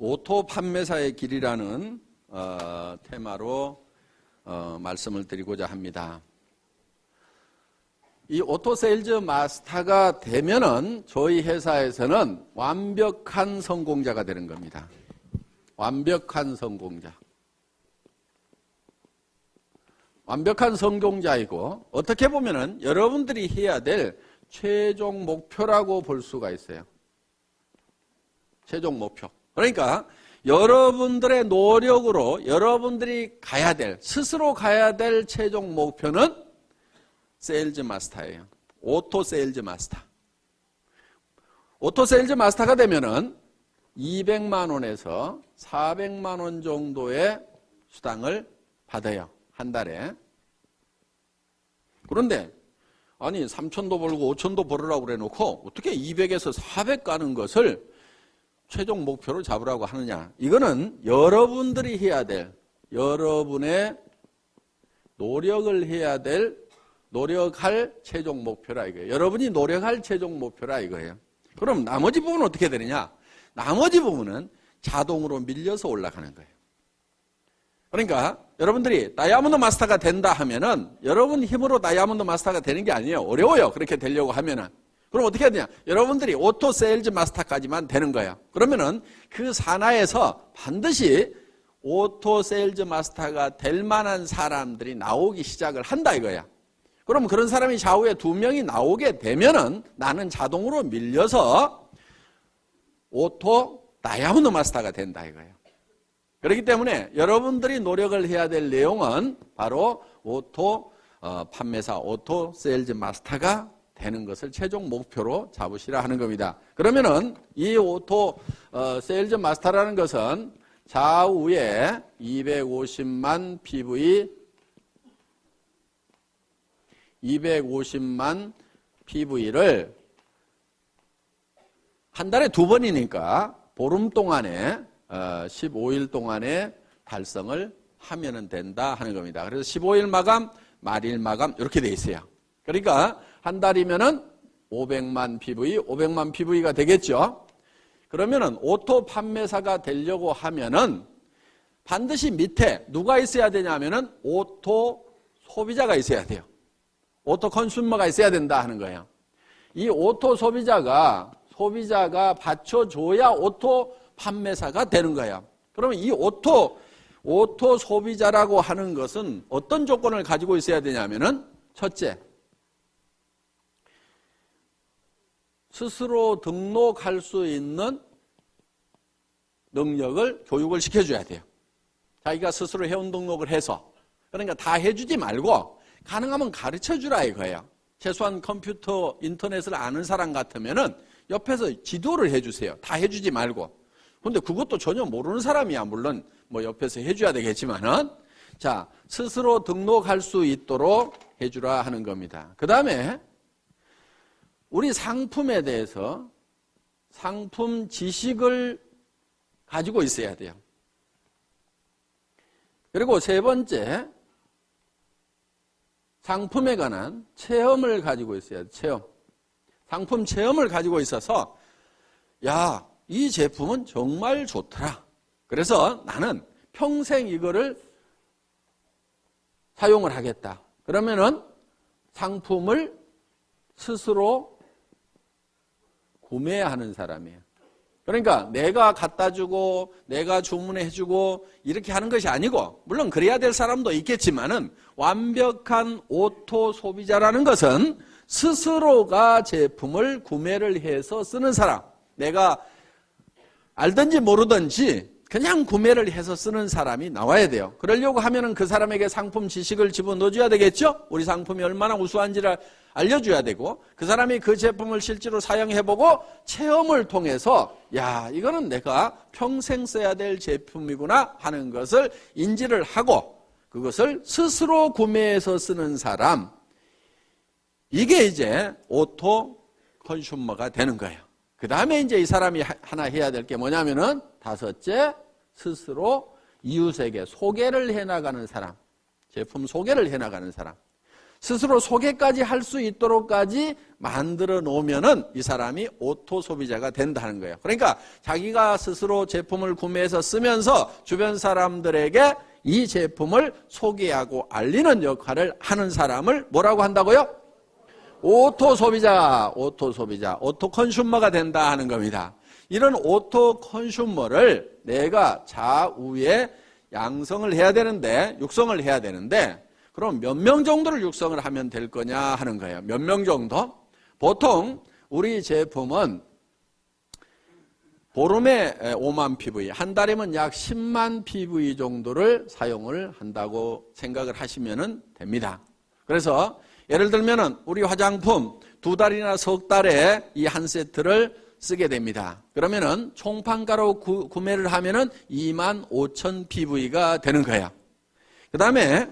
오토 판매사의 길이라는 테마로 말씀을 드리고자 합니다. 이 오토 세일즈 마스터가 되면은 저희 회사에서는 완벽한 성공자가 되는 겁니다. 완벽한 성공자. 완벽한 성공자이고 어떻게 보면은 여러분들이 해야 될 최종 목표라고 볼 수가 있어요. 최종 목표. 그러니까 여러분들의 노력으로 여러분들이 가야 될, 스스로 가야 될 최종 목표는 세일즈 마스터예요. 오토 세일즈 마스터. 오토 세일즈 마스터가 되면은 200만 원에서 400만 원 정도의 수당을 받아요. 한 달에. 그런데 아니 3천도 벌고 5천도 벌으라고 그래 놓고 어떻게 200에서 400 가는 것을 최종 목표로 잡으라고 하느냐. 이거는 여러분들이 해야 될, 여러분의 노력을 해야 될, 노력할 최종 목표라 이거예요. 여러분이 노력할 최종 목표라 이거예요. 그럼 나머지 부분은 어떻게 되느냐? 나머지 부분은 자동으로 밀려서 올라가는 거예요. 그러니까 여러분들이 다이아몬드 마스터가 된다 하면은 여러분 힘으로 다이아몬드 마스터가 되는 게 아니에요. 어려워요. 그렇게 되려고 하면은. 그럼 어떻게 해야 되냐? 여러분들이 오토 세일즈 마스터까지만 되는 거예요. 그러면은 그 산하에서 반드시 오토 세일즈 마스터가 될 만한 사람들이 나오기 시작을 한다 이거야. 그럼 그런 사람이 좌우에 2명이 나오게 되면은 나는 자동으로 밀려서 오토 다이아몬드 마스터가 된다 이거예요. 그렇기 때문에 여러분들이 노력을 해야 될 내용은 바로 오토 판매사, 오토 세일즈 마스터가 되는 것을 최종 목표로 잡으시라 하는 겁니다. 그러면은 이 오토 세일즈 마스터라는 것은 좌우에 250만 PV, 250만 PV를 한 달에 2번이니까 보름 동안에 15일 동안에 달성을 하면은 된다 하는 겁니다. 그래서 15일 마감, 말일 마감 이렇게 돼 있어요. 그러니까 한 달이면은 500만 PV, 500만 PV가 되겠죠. 그러면은 오토 판매사가 되려고 하면은 반드시 밑에 누가 있어야 되냐면은 오토 소비자가 있어야 돼요. 오토 컨슈머가 있어야 된다 하는 거예요. 이 오토 소비자가 받쳐줘야 오토 판매사가 되는 거예요. 그러면 이 오토 소비자라고 하는 것은 어떤 조건을 가지고 있어야 되냐면은 첫째, 스스로 등록할 수 있는 능력을 교육을 시켜줘야 돼요. 자기가 스스로 회원 등록을 해서. 그러니까 다 해주지 말고 가능하면 가르쳐주라 이거예요. 최소한 컴퓨터, 인터넷을 아는 사람 같으면은 옆에서 지도를 해주세요. 다 해주지 말고. 근데 그것도 전혀 모르는 사람이야. 물론 뭐 옆에서 해줘야 되겠지만은. 자, 스스로 등록할 수 있도록 해주라 하는 겁니다. 그 다음에 우리 상품에 대해서 상품 지식을 가지고 있어야 돼요. 그리고 세 번째, 상품에 관한 체험을 가지고 있어야 돼요. 체험. 상품 체험을 가지고 있어서 야, 이 제품은 정말 좋더라. 그래서 나는 평생 이거를 사용을 하겠다. 그러면은 상품을 스스로 구매하는 사람이에요. 그러니까 내가 갖다 주고 내가 주문해 주고 이렇게 하는 것이 아니고, 물론 그래야 될 사람도 있겠지만은 완벽한 오토 소비자라는 것은 스스로가 제품을 구매를 해서 쓰는 사람. 내가 알든지 모르든지 그냥 구매를 해서 쓰는 사람이 나와야 돼요. 그러려고 하면은 그 사람에게 상품 지식을 집어넣어줘야 되겠죠? 우리 상품이 얼마나 우수한지를 알려줘야 되고, 그 사람이 그 제품을 실제로 사용해보고 체험을 통해서 야, 이거는 내가 평생 써야 될 제품이구나 하는 것을 인지를 하고 그것을 스스로 구매해서 쓰는 사람, 이게 이제 오토 컨슈머가 되는 거예요. 그 다음에 이제 이 사람이 하나 해야 될 게 뭐냐면은 다섯째, 스스로 이웃에게 소개를 해나가는 사람, 제품 소개를 해나가는 사람. 스스로 소개까지 할 수 있도록까지 만들어 놓으면은 이 사람이 오토 소비자가 된다는 거예요. 그러니까 자기가 스스로 제품을 구매해서 쓰면서 주변 사람들에게 이 제품을 소개하고 알리는 역할을 하는 사람을 뭐라고 한다고요? 오토 소비자, 오토 컨슈머가 된다 하는 겁니다. 이런 오토 컨슈머를 내가 좌우에 양성을 해야 되는데, 육성을 해야 되는데, 그럼 몇 명 정도를 육성을 하면 될 거냐 하는 거예요. 몇 명 정도? 보통 우리 제품은 보름에 5만 PV, 한 달이면 약 10만 PV 정도를 사용을 한다고 생각을 하시면 됩니다. 그래서 예를 들면은 우리 화장품 2달이나 석 달에 이 한 세트를 쓰게 됩니다. 그러면은 총판가로 구매를 하면은 2만 5천 PV가 되는 거예요. 그 다음에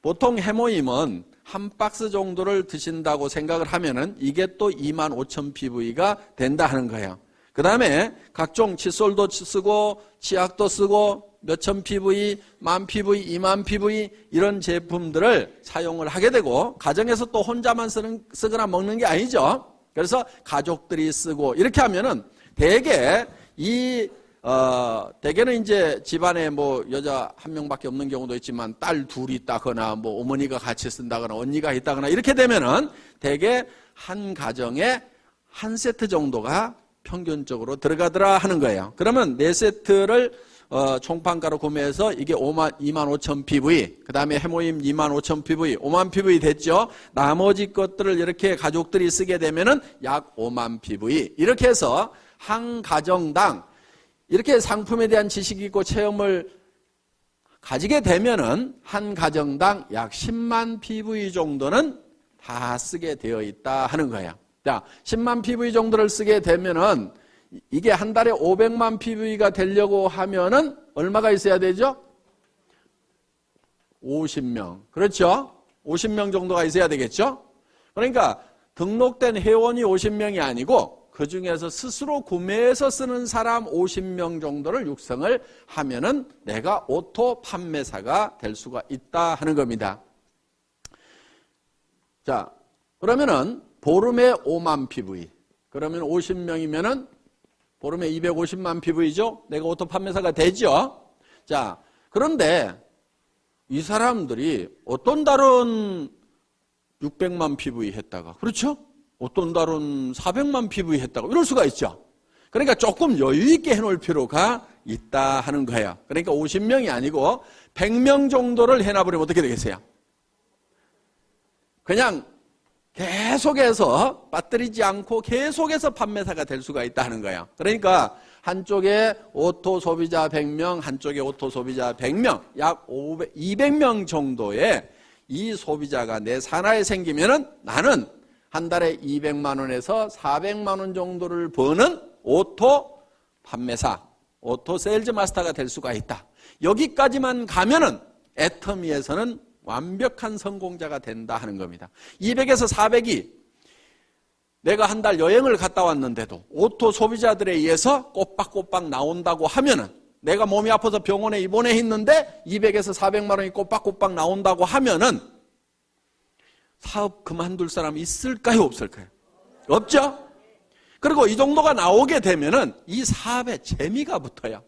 보통 해모임은 한 박스 정도를 드신다고 생각을 하면은 이게 또 2만 5천 PV가 된다 하는 거예요. 그 다음에 각종 칫솔도 쓰고 치약도 쓰고 몇천 PV, 만 PV, 2만 PV 이런 제품들을 사용을 하게 되고 가정에서 또 혼자만 쓰거나 먹는 게 아니죠. 그래서 가족들이 쓰고 이렇게 하면은 대개는 이제 집안에 뭐 여자 한 명밖에 없는 경우도 있지만 딸 둘이 있다거나 뭐 어머니가 같이 쓴다거나 언니가 있다거나 이렇게 되면은 대개 한 가정에 한 세트 정도가 평균적으로 들어가더라 하는 거예요. 그러면 4세트를 총판가로 구매해서 이게 2만 5천 PV, 그 다음에 해모임 2만 5천 PV, 5만 PV 됐죠? 나머지 것들을 이렇게 가족들이 쓰게 되면은 약 5만 PV. 이렇게 해서 한 가정당 이렇게 상품에 대한 지식이 있고 체험을 가지게 되면은 한 가정당 약 10만 PV 정도는 다 쓰게 되어 있다 하는 거예요. 자, 10만 PV 정도를 쓰게 되면은 이게 한 달에 500만 PV가 되려고 하면은 얼마가 있어야 되죠? 50명. 그렇죠? 50명 정도가 있어야 되겠죠? 그러니까 등록된 회원이 50명이 아니고 그 중에서 스스로 구매해서 쓰는 사람 50명 정도를 육성을 하면은 내가 오토 판매사가 될 수가 있다 하는 겁니다. 자, 그러면은 보름에 5만 PV. 그러면 50명이면은 보름에 250만 PV죠? 내가 오토 판매사가 되죠? 자, 그런데 이 사람들이 어떤 달은 600만 PV 했다가, 그렇죠? 어떤 달은 400만 PV 했다가, 이럴 수가 있죠? 그러니까 조금 여유있게 해놓을 필요가 있다 하는 거예요. 그러니까 50명이 아니고 100명 정도를 해놔버리면 어떻게 되겠어요? 그냥 계속해서 빠뜨리지 않고 계속해서 판매사가 될 수가 있다는 거예요. 그러니까 한쪽에 오토 소비자 100명, 한쪽에 오토 소비자 100명, 약 200명 정도의 이 소비자가 내 산하에 생기면은 나는 한 달에 200만 원에서 400만 원 정도를 버는 오토 판매사, 오토 세일즈 마스터가 될 수가 있다. 여기까지만 가면은 애터미에서는 완벽한 성공자가 된다 하는 겁니다. 200에서 400이 내가 한 달 여행을 갔다 왔는데도 오토 소비자들에 의해서 꼬박꼬박 나온다고 하면은 내가 몸이 아파서 병원에 입원해 있는데 200에서 400만 원이 꼬박꼬박 나온다고 하면은 사업 그만둘 사람 있을까요? 없을까요? 없죠? 그리고 이 정도가 나오게 되면은 이 사업에 재미가 붙어요.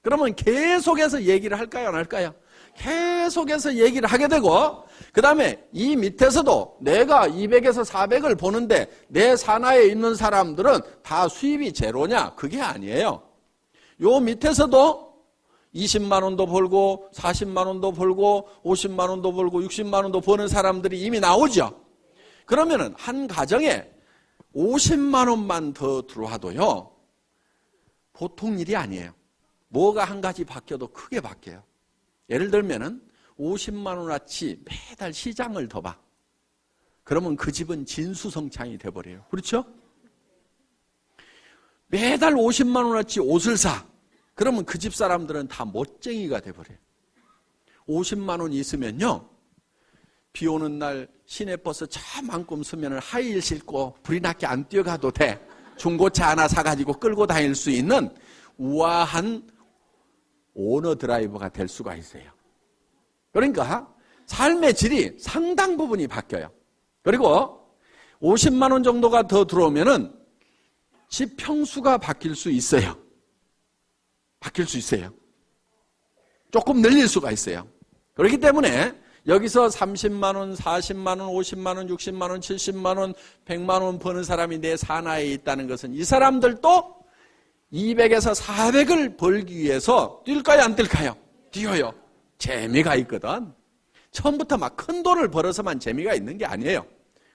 그러면 계속해서 얘기를 할까요? 안 할까요? 계속해서 얘기를 하게 되고 그 다음에 이 밑에서도 내가 200에서 400을 보는데 내 산하에 있는 사람들은 다 수입이 제로냐? 그게 아니에요. 요 밑에서도 20만 원도 벌고 40만 원도 벌고 50만 원도 벌고 60만 원도 버는 사람들이 이미 나오죠. 그러면은 한 가정에 50만 원만 더 들어와도요 보통 일이 아니에요. 뭐가 한 가지 바뀌어도 크게 바뀌어요. 예를 들면은 50만 원어치 매달 시장을 더 봐. 그러면 그 집은 진수성찬이 돼버려요. 그렇죠? 매달 50만 원어치 옷을 사. 그러면 그 집 사람들은 다 멋쟁이가 돼버려요. 50만 원 있으면요. 비 오는 날 시내버스 차만큼 쓰면 하이힐 신고 불이 나게 안 뛰어가도 돼. 중고차 하나 사가지고 끌고 다닐 수 있는 우아한 오너 드라이버가 될 수가 있어요. 그러니까 삶의 질이 상당 부분이 바뀌어요. 그리고 50만 원 정도가 더 들어오면은 집 평수가 바뀔 수 있어요. 바뀔 수 있어요. 조금 늘릴 수가 있어요. 그렇기 때문에 여기서 30만 원, 40만 원, 50만 원, 60만 원, 70만 원, 100만 원 버는 사람이 내 산하에 있다는 것은 이 사람들도 200에서 400을 벌기 위해서 뛸까요, 안 뛸까요? 뛰어요. 재미가 있거든. 처음부터 막 큰 돈을 벌어서만 재미가 있는 게 아니에요.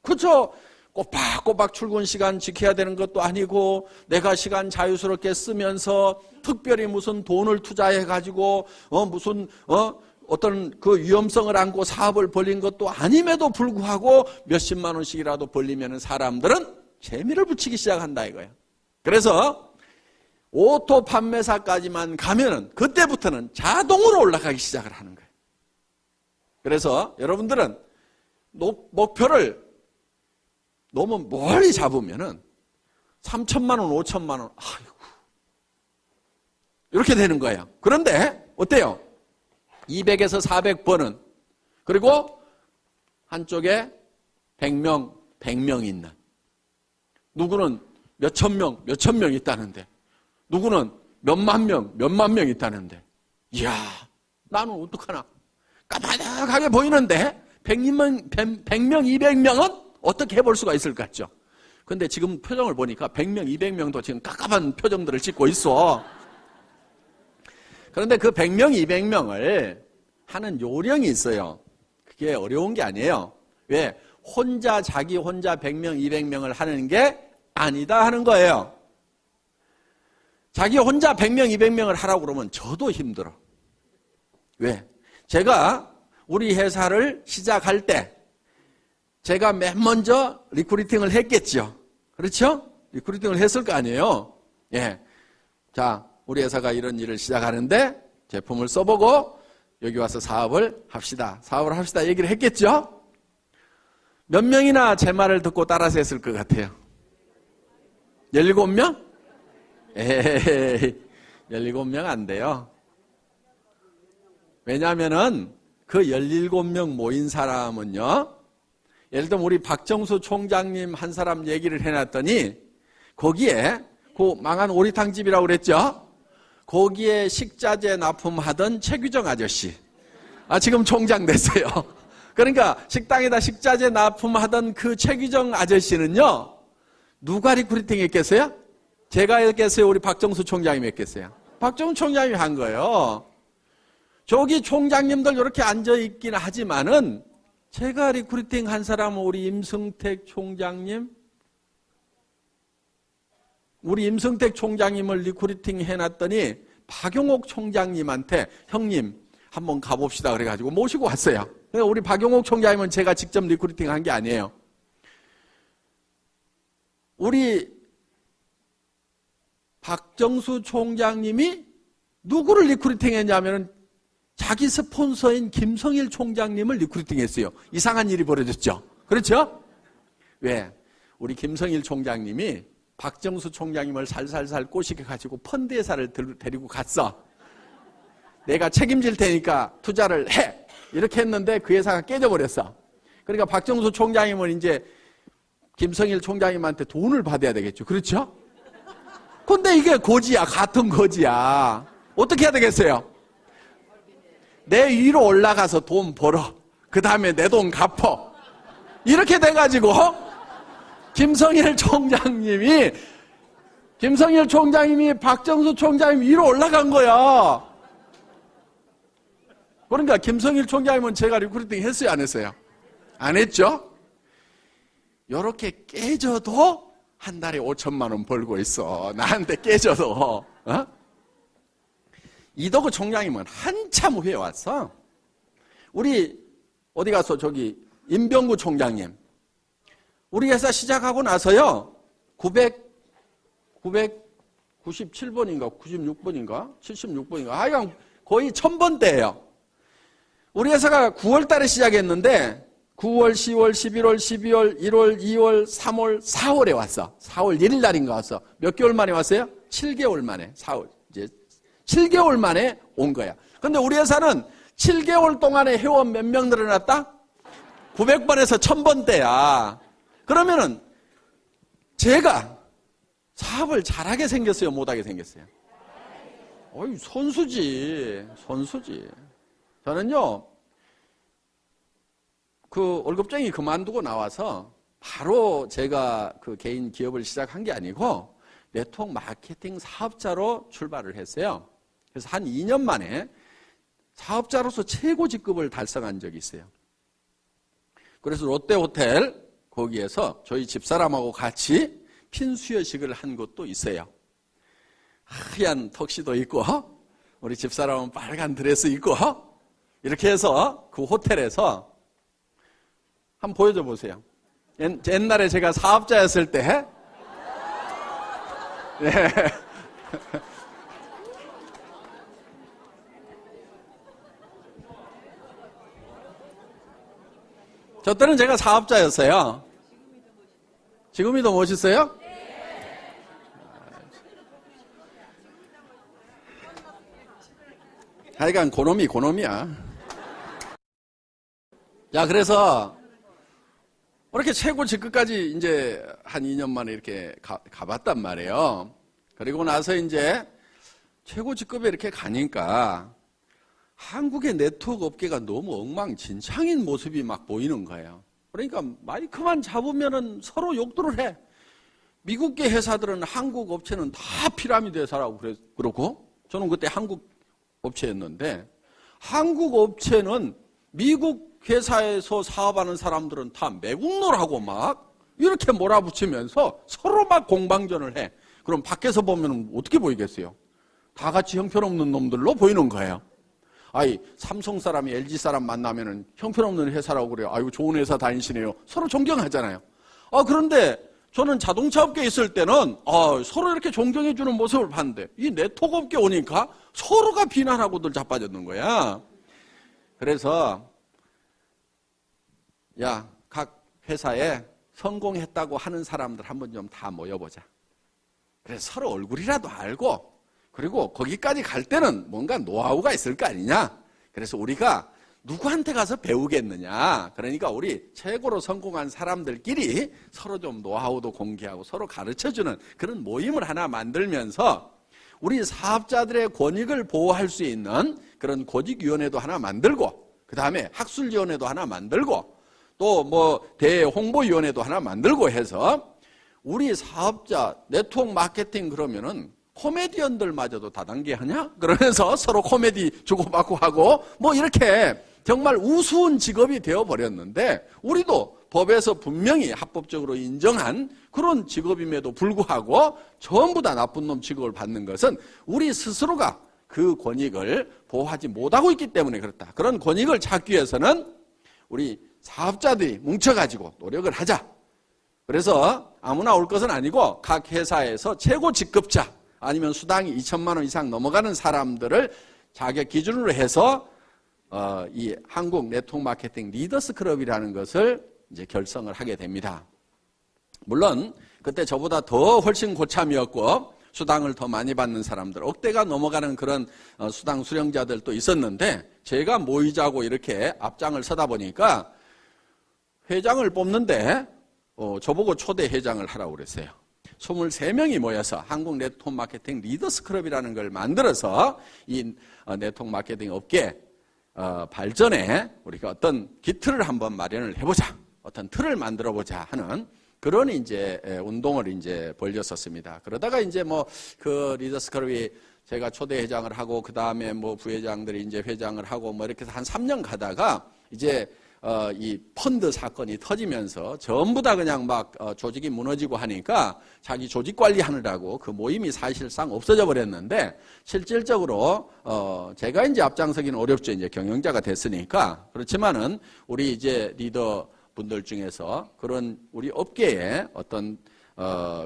그렇죠? 꼬박꼬박 출근 시간 지켜야 되는 것도 아니고 내가 시간 자유스럽게 쓰면서 특별히 무슨 돈을 투자해가지고 어떤 그 위험성을 안고 사업을 벌린 것도 아님에도 불구하고 몇십만 원씩이라도 벌리면 사람들은 재미를 붙이기 시작한다 이거예요. 그래서 오토 판매사까지만 가면은 그때부터는 자동으로 올라가기 시작을 하는 거예요. 그래서 여러분들은 목표를 너무 멀리 잡으면은 3천만 원, 5천만 원, 아이고. 이렇게 되는 거예요. 그런데 어때요? 200에서 400번은 그리고 한쪽에 100명 있는 누구는 몇천 명 있다는데 누구는 몇만 명 있다는데 이야 나는 어떡하나 까마득하게 보이는데 100명, 200명은 어떻게 해볼 수가 있을 것 같죠? 근데 지금 표정을 보니까 100명, 200명도 지금 깝깝한 표정들을 짓고 있어. 그런데 그 100명, 200명을 하는 요령이 있어요. 그게 어려운 게 아니에요. 왜? 자기 혼자 100명, 200명을 하는 게 아니다 하는 거예요. 자기 혼자 100명, 200명을 하라고 그러면 저도 힘들어. 왜? 제가 우리 회사를 시작할 때 제가 맨 먼저 리크루팅을 했겠죠. 그렇죠? 리크루팅을 했을 거 아니에요. 예. 자, 우리 회사가 이런 일을 시작하는데 제품을 써보고 여기 와서 사업을 합시다. 얘기를 했겠죠? 몇 명이나 제 말을 듣고 따라서 했을 것 같아요? 17명? 에이, 17명 안 돼요. 왜냐하면은 그 17명 모인 사람은요, 예를 들면 우리 박정수 총장님 한 사람 얘기를 해놨더니 거기에 그 망한 오리탕집이라고 그랬죠? 거기에 식자재 납품하던 최규정 아저씨. 지금 총장 됐어요. 그러니까 식당에다 식자재 납품하던 그 최규정 아저씨는요, 누가 리크루팅 했겠어요? 제가 했겠어요? 우리 박정수 총장님이 했겠어요? 박정수 총장님이 한 거예요. 저기 총장님들 이렇게 앉아있긴 하지만은 제가 리크루팅 한 사람은 우리 임승택 총장님, 우리 임승택 총장님을 리크루팅 해놨더니 박용옥 총장님한테 형님 한번 가봅시다 그래가지고 모시고 왔어요. 그러니까 우리 박용옥 총장님은 제가 직접 리크루팅 한 게 아니에요. 우리 박정수 총장님이 누구를 리크루팅 했냐면은 자기 스폰서인 김성일 총장님을 리크루팅 했어요. 이상한 일이 벌어졌죠. 그렇죠? 왜? 우리 김성일 총장님이 박정수 총장님을 살살살 꼬시켜가지고 펀드 회사를 데리고 갔어. 내가 책임질 테니까 투자를 해. 이렇게 했는데 그 회사가 깨져버렸어. 그러니까 박정수 총장님은 이제 김성일 총장님한테 돈을 받아야 되겠죠. 그렇죠? 근데 이게 거지야. 같은 거지야. 어떻게 해야 되겠어요? 내 위로 올라가서 돈 벌어. 그 다음에 내 돈 갚어. 이렇게 돼가지고 김성일 총장님이 박정수 총장님 위로 올라간 거야. 그러니까 김성일 총장님은 제가 리크루팅 했어요, 안 했어요? 안 했죠? 이렇게 깨져도 한 달에 5천만 원 벌고 있어. 나한테 깨져도. 이덕우 총장님은 한참 후에 왔어. 우리 어디 가서 저기 임병구 총장님. 우리 회사 시작하고 나서요. 997번인가 96번인가 76번인가 하여간 거의 1000번대예요. 우리 회사가 9월 달에 시작했는데 9월, 10월, 11월, 12월, 1월, 2월, 3월, 4월에 왔어. 4월 1일 날인가 왔어. 몇 개월 만에 왔어요? 7개월 만에. 4월. 이제 7개월 만에 온 거야. 근데 우리 회사는 7개월 동안에 회원 몇 명 늘어났다? 900번에서 1000번대야. 그러면은 제가 사업을 잘하게 생겼어요, 못하게 생겼어요? 어이, 선수지. 저는요, 그 월급쟁이 그만두고 나와서 바로 제가 그 개인 기업을 시작한 게 아니고 네트워크 마케팅 사업자로 출발을 했어요. 그래서 한 2년 만에 사업자로서 최고 직급을 달성한 적이 있어요. 그래서 롯데호텔 거기에서 저희 집사람하고 같이 핀수여식을 한 것도 있어요. 하얀 턱시도 입고 우리 집사람은 빨간 드레스 입고 이렇게 해서 그 호텔에서 한번 보여줘 보세요. 옛날에 제가 사업자였을 때 네. 저 때는 제가 사업자였어요. 지금이 더 멋있어요? 하여간 고놈이야. 자, 그래서 이렇게 최고 직급까지 이제 한 2년 만에 이렇게 가봤단 말이에요. 그리고 나서 이제 최고 직급에 이렇게 가니까 한국의 네트워크 업계가 너무 엉망진창인 모습이 막 보이는 거예요. 그러니까 마이크만 잡으면은 서로 욕들을 해. 미국계 회사들은 한국 업체는 다 피라미드 회사라고 그러고, 저는 그때 한국 업체였는데, 한국 업체는 미국 회사에서 사업하는 사람들은 다 매국노라고 막 이렇게 몰아붙이면서 서로 막 공방전을 해. 그럼 밖에서 보면 어떻게 보이겠어요? 다 같이 형편없는 놈들로 보이는 거예요. 아이, 삼성 사람이 LG 사람 만나면은 형편없는 회사라고 그래요. 아이고, 좋은 회사 다니시네요. 서로 존경하잖아요. 그런데 저는 자동차 업계에 있을 때는 서로 이렇게 존경해주는 모습을 봤는데, 이 네트워크 업계에 오니까 서로가 비난하고들 자빠졌는 거야. 그래서 야, 각 회사에 성공했다고 하는 사람들 한번 좀 다 모여보자. 그래서 서로 얼굴이라도 알고, 그리고 거기까지 갈 때는 뭔가 노하우가 있을 거 아니냐. 그래서 우리가 누구한테 가서 배우겠느냐. 그러니까 우리 최고로 성공한 사람들끼리 서로 좀 노하우도 공개하고 서로 가르쳐주는 그런 모임을 하나 만들면서 우리 사업자들의 권익을 보호할 수 있는 그런 고직위원회도 하나 만들고, 그 다음에 학술위원회도 하나 만들고, 또 뭐 대홍보위원회도 하나 만들고 해서 우리 사업자 네트워크 마케팅 그러면은 코미디언들마저도 다단계 하냐? 그러면서 서로 코미디 주고받고 하고 뭐 이렇게 정말 우스운 직업이 되어버렸는데, 우리도 법에서 분명히 합법적으로 인정한 그런 직업임에도 불구하고 전부 다 나쁜 놈 취급을 받는 것은 우리 스스로가 그 권익을 보호하지 못하고 있기 때문에 그렇다. 그런 권익을 찾기 위해서는 우리 사업자들이 뭉쳐가지고 노력을 하자. 그래서 아무나 올 것은 아니고 각 회사에서 최고 직급자 아니면 수당이 2천만 원 이상 넘어가는 사람들을 자격 기준으로 해서 이 한국 네트워크 마케팅 리더스 클럽이라는 것을 이제 결성을 하게 됩니다. 물론 그때 저보다 더 훨씬 고참이었고 수당을 더 많이 받는 사람들, 억대가 넘어가는 그런 수당 수령자들도 있었는데, 제가 모이자고 이렇게 앞장을 서다 보니까 회장을 뽑는데 저보고 초대 회장을 하라고 그랬어요. 23명이 모여서 한국 네트워크 마케팅 리더스 클럽이라는 걸 만들어서 이 네트워크 마케팅 업계 발전에 우리가 어떤 기틀을 한번 마련을 해보자, 어떤 틀을 만들어보자 하는 그런 이제 운동을 이제 벌였었습니다. 그러다가 이제 뭐 그 리더스 클럽이 제가 초대 회장을 하고 그 다음에 뭐 부회장들이 이제 회장을 하고 뭐 이렇게 해서 한 3년 가다가 이제 이 펀드 사건이 터지면서 전부 다 그냥 막 조직이 무너지고 하니까 자기 조직 관리하느라고 그 모임이 사실상 없어져 버렸는데, 실질적으로 제가 이제 앞장서기는 어렵죠. 이제 경영자가 됐으니까. 그렇지만은 우리 이제 리더 분들 중에서 그런 우리 업계에 어떤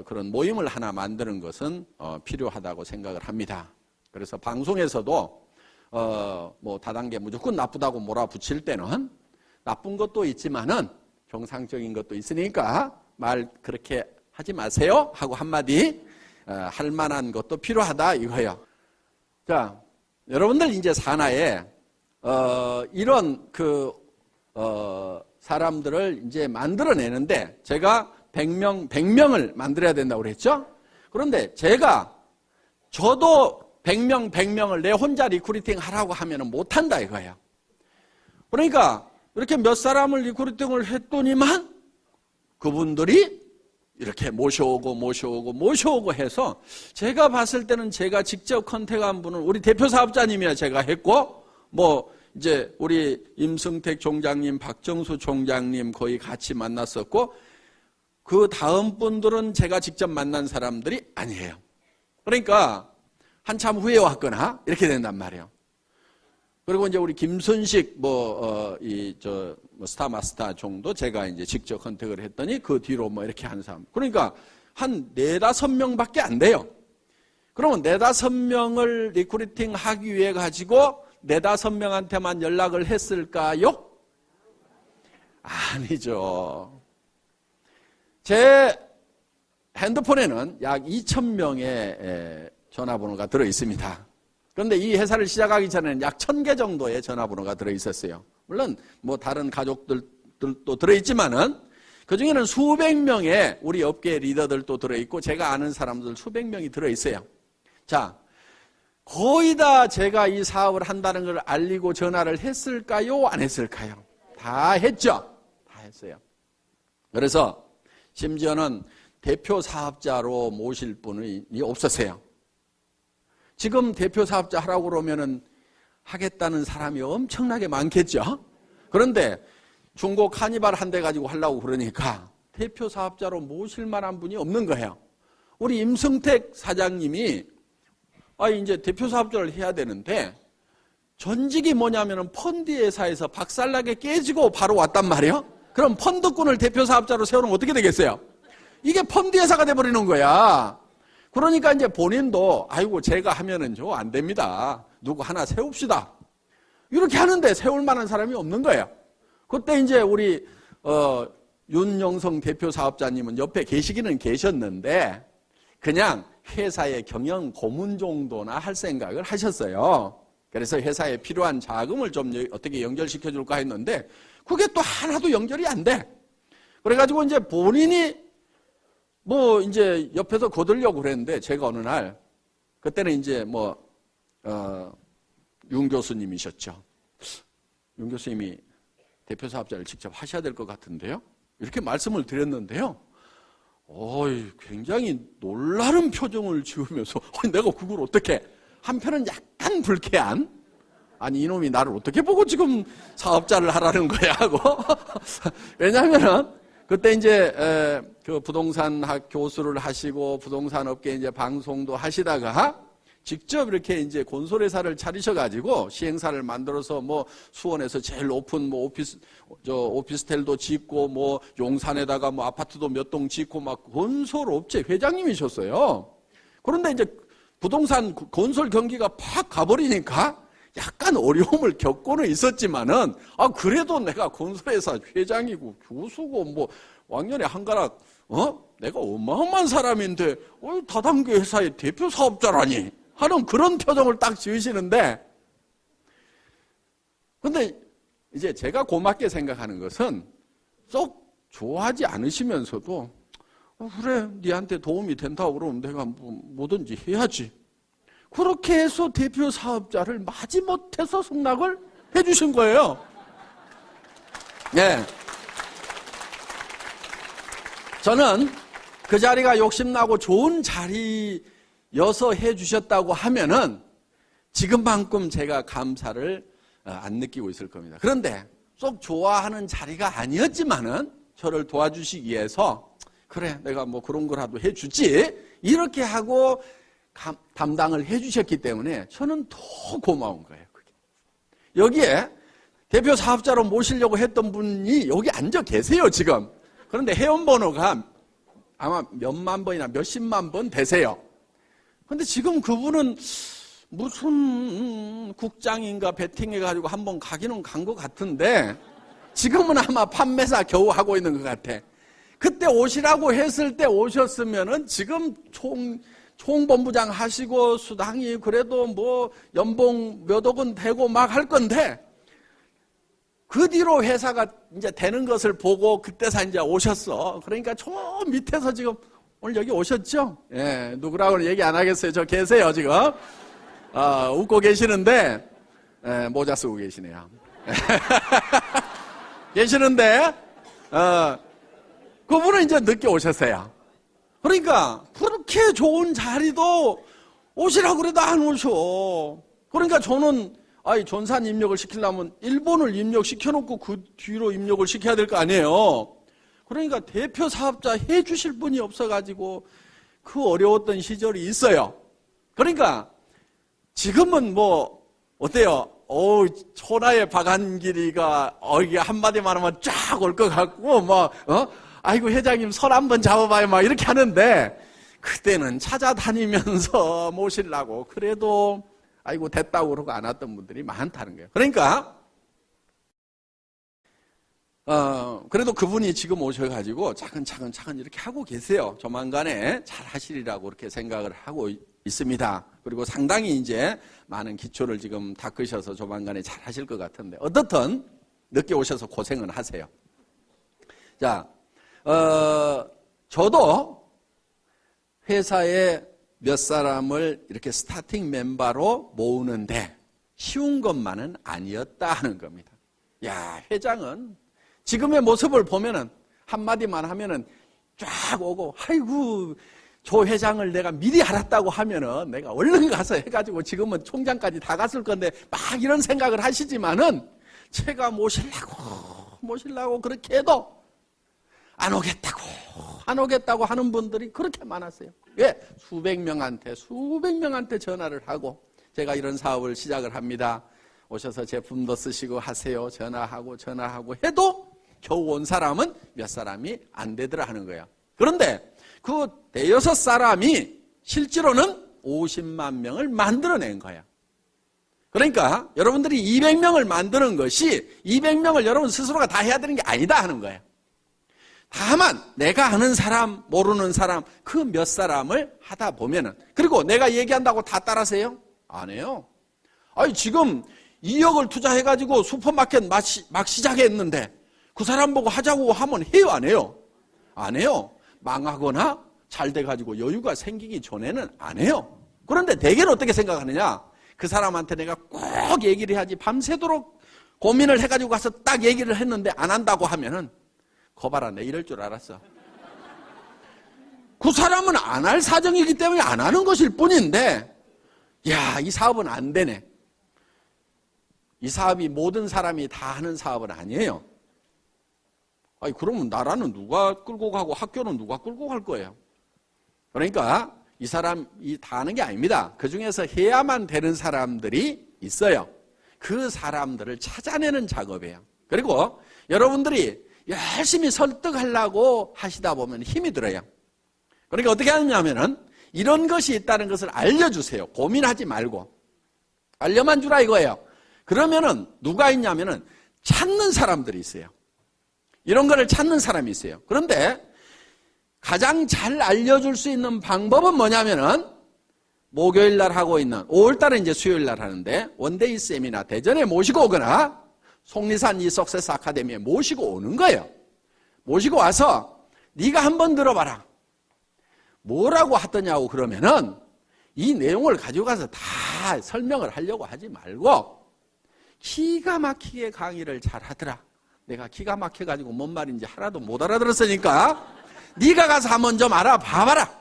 그런 모임을 하나 만드는 것은 필요하다고 생각을 합니다. 그래서 방송에서도 뭐 다단계 무조건 나쁘다고 몰아붙일 때는 나쁜 것도 있지만은 정상적인 것도 있으니까 말 그렇게 하지 마세요 하고 한마디 할 만한 것도 필요하다 이거예요. 자, 여러분들 이제 산하에 이런 사람들을 이제 만들어내는데 제가 100명을 만들어야 된다고 그랬죠? 그런데 저도 100명을 내 혼자 리크루팅 하라고 하면 못한다 이거예요. 그러니까 이렇게 몇 사람을 리크루팅을 했더니만 그분들이 이렇게 모셔오고 해서 제가 봤을 때는 제가 직접 컨택한 분은 우리 대표 사업자님이야 제가 했고 이제 우리 임승택 총장님, 박정수 총장님 거의 같이 만났었고 그 다음 분들은 제가 직접 만난 사람들이 아니에요. 그러니까 한참 후에 왔거나 이렇게 된단 말이에요. 그리고 이제 우리 김순식 스타마스터 정도 제가 이제 직접 컨택을 했더니 그 뒤로 이렇게 하는 사람. 그러니까 한 4-5명밖에 안 돼요. 그러면 4-5명을 리크루팅 하기 위해 가지고 4-5명한테만 연락을 했을까요? 아니죠. 제 핸드폰에는 약 2,000명의 전화번호가 들어 있습니다. 그런데 이 회사를 시작하기 전에는 약 1,000개 정도의 전화번호가 들어 있었어요. 물론 다른 가족들도 들어 있지만은 그 중에는 수백 명의 우리 업계 리더들도 들어 있고 제가 아는 사람들 수백 명이 들어 있어요. 자, 거의 다 제가 이 사업을 한다는 걸 알리고 전화를 했을까요? 안 했을까요? 다 했죠. 다 했어요. 그래서 심지어는 대표 사업자로 모실 분이 없었어요. 지금 대표 사업자 하라고 그러면은 하겠다는 사람이 엄청나게 많겠죠. 그런데 중고 카니발 한 대 가지고 하려고 그러니까 대표 사업자로 모실 만한 분이 없는 거예요. 우리 임승택 사장님이 이제 대표 사업자를 해야 되는데 전직이 뭐냐면은 펀드 회사에서 박살나게 깨지고 바로 왔단 말이에요. 그럼 펀드꾼을 대표 사업자로 세우면 어떻게 되겠어요? 이게 펀드 회사가 돼버리는 거야. 그러니까 이제 본인도 아이고 제가 하면은 안 됩니다. 누구 하나 세웁시다. 이렇게 하는데 세울 만한 사람이 없는 거예요. 그때 이제 우리 윤영성 대표 사업자님은 옆에 계시기는 계셨는데 그냥 회사의 경영 고문 정도나 할 생각을 하셨어요. 그래서 회사에 필요한 자금을 좀 어떻게 연결시켜 줄까 했는데 그게 또 하나도 연결이 안 돼. 그래가지고 이제 본인이 이제 옆에서 거들려고 그랬는데 제가 어느 날 그때는 이제 윤 교수님이셨죠. 윤 교수님이 대표 사업자를 직접 하셔야 될 것 같은데요. 이렇게 말씀을 드렸는데요. 굉장히 놀라운 표정을 지으면서 내가 그걸 어떻게 한편은 약간 불쾌한 아니 이놈이 나를 어떻게 보고 지금 사업자를 하라는 거야 하고 왜냐하면은 그때 이제 그 부동산 학 교수를 하시고 부동산 업계 이제 방송도 하시다가 직접 이렇게 이제 건설회사를 차리셔가지고 시행사를 만들어서 수원에서 제일 높은 오피스텔도 짓고 용산에다가 아파트도 몇 동 짓고 건설업체 회장님이셨어요. 그런데 이제 부동산 건설 경기가 팍 가버리니까 약간 어려움을 겪고는 있었지만은 그래도 내가 건설회사 회장이고 교수고 왕년에 한가락 내가 어마어마한 사람인데 다단계 회사의 대표 사업자라니 하는 그런 표정을 딱 지으시는데 근데 이제 제가 고맙게 생각하는 것은 썩 좋아하지 않으시면서도 그래 니한테 도움이 된다고 그러면 내가 뭐든지 해야지. 그렇게 해서 대표 사업자를 마지못해서 승낙을 해주신 거예요. 네. 저는 그 자리가 욕심나고 좋은 자리여서 해주셨다고 하면은 지금만큼 제가 감사를 안 느끼고 있을 겁니다. 그런데 쏙 좋아하는 자리가 아니었지만은 저를 도와주시기 위해서 그래 내가 그런 거라도 해주지 이렇게 하고 담당을 해주셨기 때문에 저는 더 고마운 거예요. 그게. 여기에 대표 사업자로 모시려고 했던 분이 여기 앉아 계세요 지금. 그런데 회원번호가 아마 몇만 번이나 몇십만 번 되세요. 그런데 지금 그분은 무슨 국장인가 베팅해가지고 한번 가기는 간 것 같은데 지금은 아마 판매사 겨우 하고 있는 것 같아. 그때 오시라고 했을 때 오셨으면은 지금 총본부장 하시고 수당이 그래도 연봉 몇 억은 되고 막 할 건데 그 뒤로 회사가 이제 되는 것을 보고 그때서 이제 오셨어. 그러니까 저 밑에서 지금 오늘 여기 오셨죠? 예, 누구라고는 얘기 안 하겠어요. 저 계세요, 지금. 웃고 계시는데, 모자 쓰고 계시네요. 계시는데, 그분은 이제 늦게 오셨어요. 그러니까, 그렇게 좋은 자리도 오시라고 그래도 안 오셔. 그러니까 저는, 전산 입력을 시키려면 일본을 입력시켜놓고 그 뒤로 입력을 시켜야 될 거 아니에요. 그러니까 대표 사업자 해 주실 분이 없어가지고 그 어려웠던 시절이 있어요. 그러니까 지금은 뭐, 어때요? 천하의 박한길이가, 이게 한마디만 하면 쫙 올 것 같고, 아이고, 회장님 손 한번 잡아봐요. 막 이렇게 하는데, 그때는 찾아다니면서 모시려고, 그래도, 아이고, 됐다고 그러고 안 왔던 분들이 많다는 거예요. 그러니까, 그래도 그분이 지금 오셔가지고 차근차근 이렇게 하고 계세요. 조만간에 잘 하시리라고 그렇게 생각을 하고 있습니다. 그리고 상당히 이제 많은 기초를 지금 닦으셔서 조만간에 잘 하실 것 같은데, 어떻든 늦게 오셔서 고생은 하세요. 자, 저도 회사에 몇 사람을 이렇게 스타팅 멤버로 모으는데 쉬운 것만은 아니었다 하는 겁니다. 야, 회장은 지금의 모습을 보면은 한마디만 하면은 쫙 오고, 아이고, 조 회장을 내가 미리 알았다고 하면은 내가 얼른 가서 해가지고 지금은 총장까지 다 갔을 건데 막 이런 생각을 하시지만은 제가 모시려고 그렇게 해도 안 오겠다고 하는 분들이 그렇게 많았어요. 왜? 수백 명한테 전화를 하고 제가 이런 사업을 시작을 합니다. 오셔서 제품도 쓰시고 하세요. 전화하고 해도 겨우 온 사람은 몇 사람이 안 되더라 하는 거예요. 그런데 그 대여섯 사람이 실제로는 50만 명을 만들어낸 거예요. 그러니까 여러분들이 200명을 만드는 것이 200명을 여러분 스스로가 다 해야 되는 게 아니다 하는 거예요. 다만 내가 아는 사람, 모르는 사람, 그 몇 사람을 하다 보면은, 그리고 내가 얘기한다고 다 따라서요? 안 해요. 지금 2억을 투자해가지고 슈퍼마켓 막 시작했는데 그 사람 보고 하자고 하면 해요, 안 해요? 안 해요. 망하거나 잘 돼가지고 여유가 생기기 전에는 안 해요. 그런데 대개는 어떻게 생각하느냐? 그 사람한테 내가 꼭 얘기를 해야지, 밤새도록 고민을 해가지고 가서 딱 얘기를 했는데 안 한다고 하면은, 거봐라, 내 이럴 줄 알았어. 그 사람은 안 할 사정이기 때문에 안 하는 것일 뿐인데, 야, 이 사업은 안 되네. 이 사업이 모든 사람이 다 하는 사업은 아니에요. 그러면 나라는 누가 끌고 가고 학교는 누가 끌고 갈 거예요? 그러니까 이 사람이 다 하는 게 아닙니다. 그 중에서 해야만 되는 사람들이 있어요. 그 사람들을 찾아내는 작업이에요. 그리고 여러분들이 열심히 설득하려고 하시다 보면 힘이 들어요. 그러니까 어떻게 하느냐면은 이런 것이 있다는 것을 알려주세요. 고민하지 말고. 알려만 주라 이거예요. 그러면은 누가 있냐면은 찾는 사람들이 있어요. 이런 거를 찾는 사람이 있어요. 그런데 가장 잘 알려줄 수 있는 방법은 뭐냐면은 목요일 날 하고 있는 5월 달에 이제 수요일 날 하는데 원데이 세미나 대전에 모시고 오거나 속리산 이 석세스 아카데미에 모시고 오는 거예요. 모시고 와서 네가 한번 들어봐라. 뭐라고 하더냐고 그러면은 이 내용을 가지고 가서 다 설명을 하려고 하지 말고 기가 막히게 강의를 잘 하더라. 내가 기가 막혀가지고 뭔 말인지 하나도 못 알아들었으니까 네가 가서 한번 좀 알아봐봐라.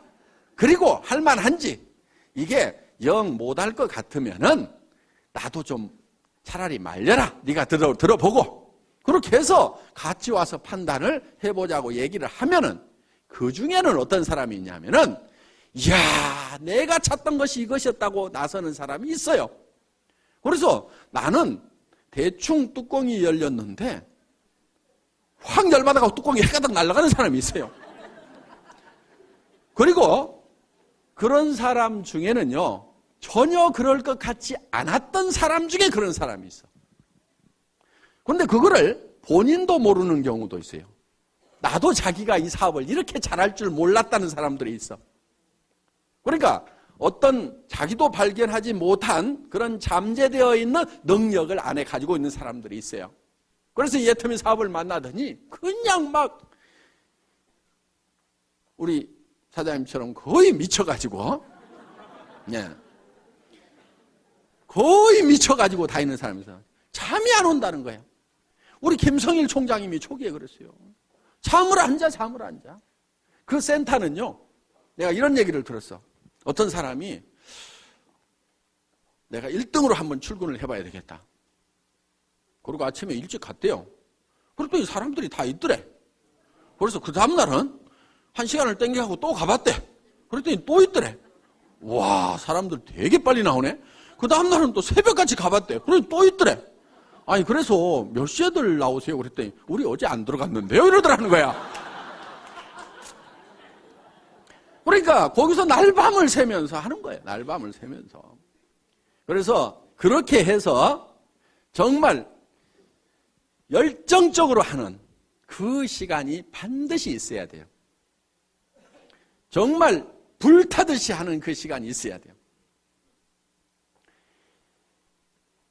그리고 할만한지, 이게 영 못할 것 같으면은 나도 좀 차라리 말려라. 네가 들어보고. 그렇게 해서 같이 와서 판단을 해보자고 얘기를 하면은 그 중에는 어떤 사람이 있냐면은 이야, 내가 찾던 것이 이것이었다고 나서는 사람이 있어요. 그래서 나는 대충 뚜껑이 열렸는데 확 열받아가고 뚜껑이 해가닥 날아가는 사람이 있어요. 그리고 그런 사람 중에는요, 전혀 그럴 것 같지 않았던 사람 중에 그런 사람이 있어. 그런데 그거를 본인도 모르는 경우도 있어요. 나도 자기가 이 사업을 이렇게 잘할 줄 몰랐다는 사람들이 있어. 그러니까 어떤 자기도 발견하지 못한 그런 잠재되어 있는 능력을 안에 가지고 있는 사람들이 있어요. 그래서 이 애터미 사업을 만나더니 그냥 막 우리 사장님처럼 거의 미쳐가지고, 예. 거의 미쳐가지고 다니는 사람이서 잠이 안 온다는 거예요. 우리 김성일 총장님이 초기에 그랬어요. 잠을 안 자, 잠을 안 자. 그 센터는요, 내가 이런 얘기를 들었어. 어떤 사람이 내가 1등으로 한번 출근을 해봐야 되겠다. 그리고 아침에 일찍 갔대요. 그랬더니 사람들이 다 있더래. 그래서 그 다음날은 1시간을 땡겨가고 또 가봤대. 그랬더니 또 있더래. 와, 사람들 되게 빨리 나오네. 그 다음날은 또 새벽같이 가봤대. 그랬더니 또 있더래. 아니, 그래서 몇 시에들 나오세요? 그랬더니 우리 어제 안 들어갔는데요? 이러더라는 거야. 그러니까 거기서 날밤을 새면서 하는 거예요. 날밤을 새면서. 그래서 그렇게 해서 정말 열정적으로 하는 그 시간이 반드시 있어야 돼요. 정말 불타듯이 하는 그 시간이 있어야 돼요.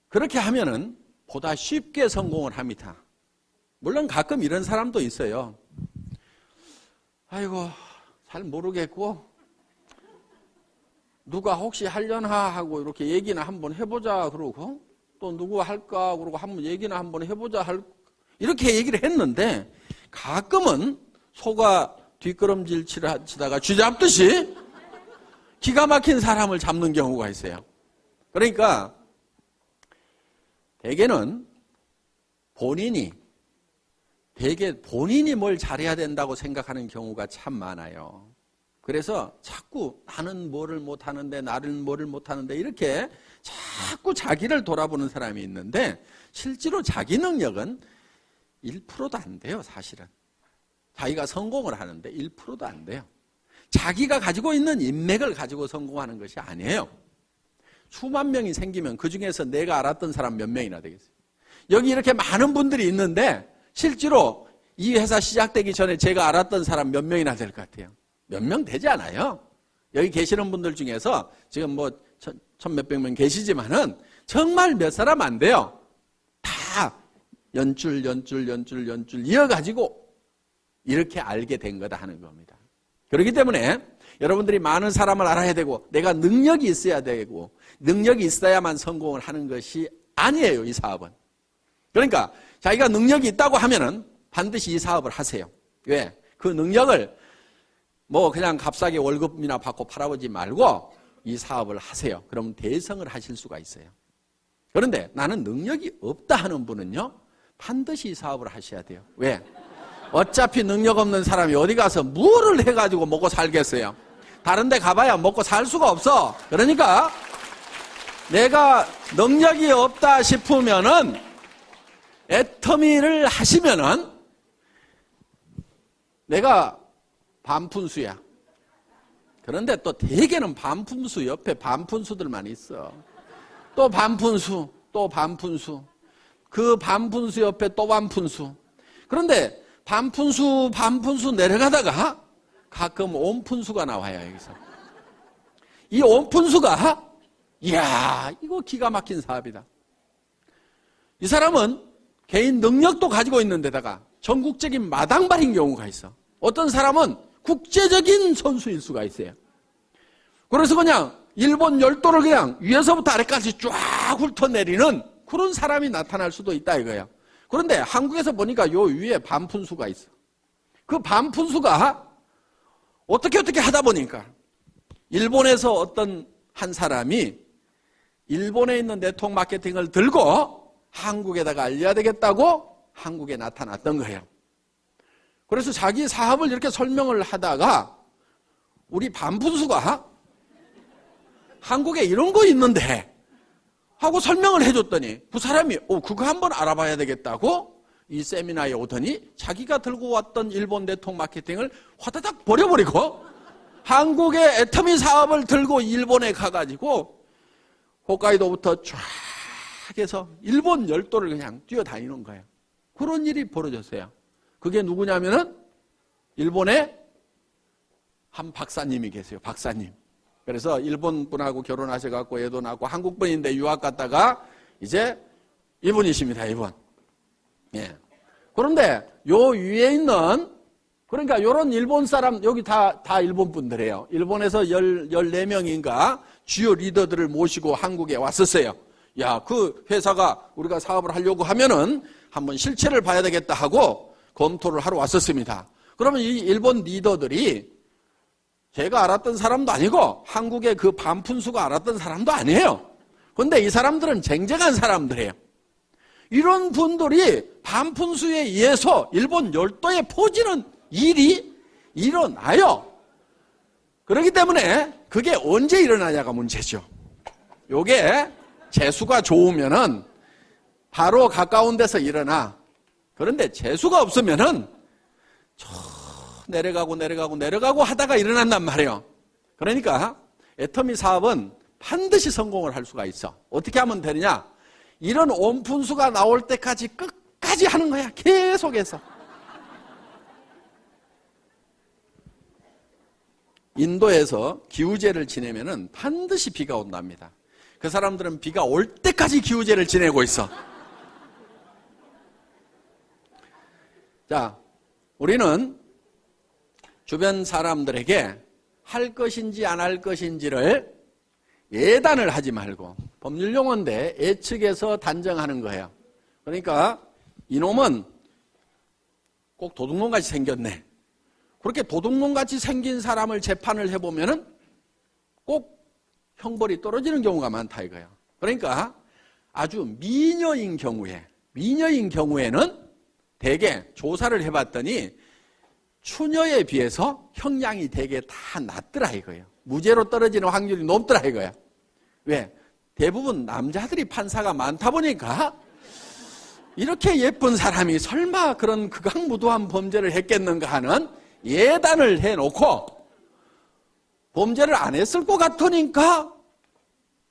그렇게 하면은 보다 쉽게 성공을 합니다. 물론 가끔 이런 사람도 있어요. 아이고, 잘 모르겠고 누가 혹시 하려나 하고 이렇게 얘기나 한번 해보자 그러고 또 누구 할까 그러고 한번 얘기나 한번 해보자 이렇게 얘기를 했는데 가끔은 소가 뒷걸음질 치다가 쥐 잡듯이 기가 막힌 사람을 잡는 경우가 있어요. 그러니까 대개는 본인이 뭘 잘해야 된다고 생각하는 경우가 참 많아요. 그래서 자꾸 나는 뭐를 못하는데 나는 뭐를 못하는데 이렇게 자꾸 자기를 돌아보는 사람이 있는데 실제로 자기 능력은 1%도 안 돼요. 사실은. 자기가 성공을 하는데 1%도 안 돼요. 자기가 가지고 있는 인맥을 가지고 성공하는 것이 아니에요. 수만 명이 생기면 그중에서 내가 알았던 사람 몇 명이나 되겠어요. 여기 이렇게 많은 분들이 있는데 실제로 이 회사 시작되기 전에 제가 알았던 사람 몇 명이나 될 것 같아요. 몇 명 되지 않아요. 여기 계시는 분들 중에서 지금 뭐 천 몇백 명 계시지만은 정말 몇 사람 안 돼요. 다 연줄 이어가지고 이렇게 알게 된 거다 하는 겁니다. 그렇기 때문에 여러분들이 많은 사람을 알아야 되고 내가 능력이 있어야 되고 능력이 있어야만 성공을 하는 것이 아니에요. 이 사업은. 그러니까 자기가 능력이 있다고 하면은 반드시 이 사업을 하세요. 왜? 그 능력을 뭐 그냥 값싸게 월급이나 받고 팔아보지 말고 이 사업을 하세요. 그럼 대성을 하실 수가 있어요. 그런데 나는 능력이 없다 하는 분은요, 반드시 이 사업을 하셔야 돼요. 왜? 어차피 능력 없는 사람이 어디 가서 뭐를 해가지고 먹고 살겠어요? 다른 데 가봐야 먹고 살 수가 없어. 그러니까 내가 능력이 없다 싶으면은 애터미를 하시면은 내가 반푼수야. 그런데 또 대개는 반푼수 옆에 반푼수들만 있어. 또 반푼수, 또 반푼수. 그 반푼수 옆에 또 반푼수. 그런데 반푼수 내려가다가 가끔 온푼수가 나와요, 여기서. 이 온푼수가, 이야, 이거 기가 막힌 사업이다. 이 사람은 개인 능력도 가지고 있는 데다가 전국적인 마당발인 경우가 있어. 어떤 사람은 국제적인 선수일 수가 있어요. 그래서 그냥 일본 열도를 그냥 위에서부터 아래까지 쫙 훑어내리는 그런 사람이 나타날 수도 있다 이거예요. 그런데 한국에서 보니까 요 위에 반푼수가 있어. 그 반푼수가 어떻게 하다 보니까 일본에서 어떤 한 사람이 일본에 있는 네트워크 마케팅을 들고 한국에다가 알려야 되겠다고 한국에 나타났던 거예요. 그래서 자기 사업을 이렇게 설명을 하다가 우리 반푼수가 한국에 이런 거 있는데 하고 설명을 해줬더니 그 사람이 그거 한번 알아봐야 되겠다고 이 세미나에 오더니 자기가 들고 왔던 일본 네트워크 마케팅을 화다닥 버려버리고 한국의 애터미 사업을 들고 일본에 가가지고 홋카이도부터 쫙 해서 일본 열도를 그냥 뛰어다니는 거예요. 그런 일이 벌어졌어요. 그게 누구냐면은 일본에 한 박사님이 계세요. 박사님. 그래서 일본 분하고 결혼하셔갖고 애도 낳고 한국 분인데 유학 갔다가 이제 이분이십니다. 이분. 예. 그런데 요 위에 있는, 그러니까 요런 일본 사람, 여기 다 일본 분들이에요. 일본에서 14명인가 주요 리더들을 모시고 한국에 왔었어요. 야, 그 회사가 우리가 사업을 하려고 하면은 한번 실체를 봐야 되겠다 하고 검토를 하러 왔었습니다. 그러면 이 일본 리더들이 제가 알았던 사람도 아니고 한국의 그 반푼수가 알았던 사람도 아니에요. 그런데 이 사람들은 쟁쟁한 사람들이에요. 이런 분들이 반푼수에 의해서 일본 열도에 퍼지는 일이 일어나요. 그렇기 때문에 그게 언제 일어나냐가 문제죠. 요게 재수가 좋으면은 바로 가까운 데서 일어나. 그런데 재수가 없으면은 내려가고 하다가 일어난단 말이에요. 그러니까 애터미 사업은 반드시 성공을 할 수가 있어. 어떻게 하면 되느냐? 이런 온푼수가 나올 때까지 끝까지 하는 거야. 계속해서. 인도에서 기우제를 지내면은 반드시 비가 온답니다. 그 사람들은 비가 올 때까지 기우제를 지내고 있어. 자, 우리는 주변 사람들에게 할 것인지 안 할 것인지를 예단을 하지 말고, 법률용어인데 예측해서 단정하는 거예요. 그러니까 이놈은 꼭 도둑놈같이 생겼네. 그렇게 도둑놈같이 생긴 사람을 재판을 해보면은 꼭 형벌이 떨어지는 경우가 많다 이거예요. 그러니까 아주 미녀인 경우에는 대개 조사를 해봤더니 추녀에 비해서 형량이 되게 다 낮더라 이거예요. 무죄로 떨어지는 확률이 높더라 이거예요. 왜? 대부분 남자들이 판사가 많다 보니까 이렇게 예쁜 사람이 설마 그런 극악무도한 범죄를 했겠는가 하는 예단을 해놓고 범죄를 안 했을 것 같으니까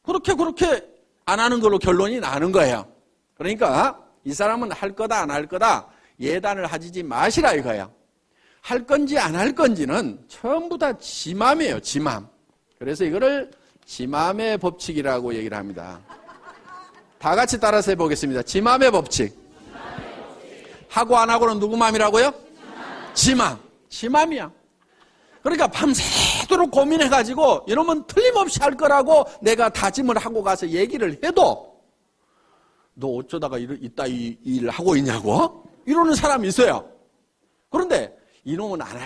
그렇게 안 하는 걸로 결론이 나는 거예요. 그러니까 이 사람은 할 거다 안 할 거다 예단을 하지 마시라 이거예요. 할 건지 안 할 건지는 전부 다 지 맘이에요. 지 맘. 그래서 이거를 지 맘의 법칙이라고 얘기를 합니다. 다 같이 따라서 해보겠습니다. 지 맘의 법칙. 하고 안 하고는 누구 맘이라고요? 지 맘. 지 맘이야. 그러니까 밤새도록 고민해가지고 이러면 틀림없이 할 거라고 내가 다짐을 하고 가서 얘기를 해도 너 어쩌다가 이따 이 일을 하고 있냐고? 이러는 사람이 있어요. 그런데 이놈은 안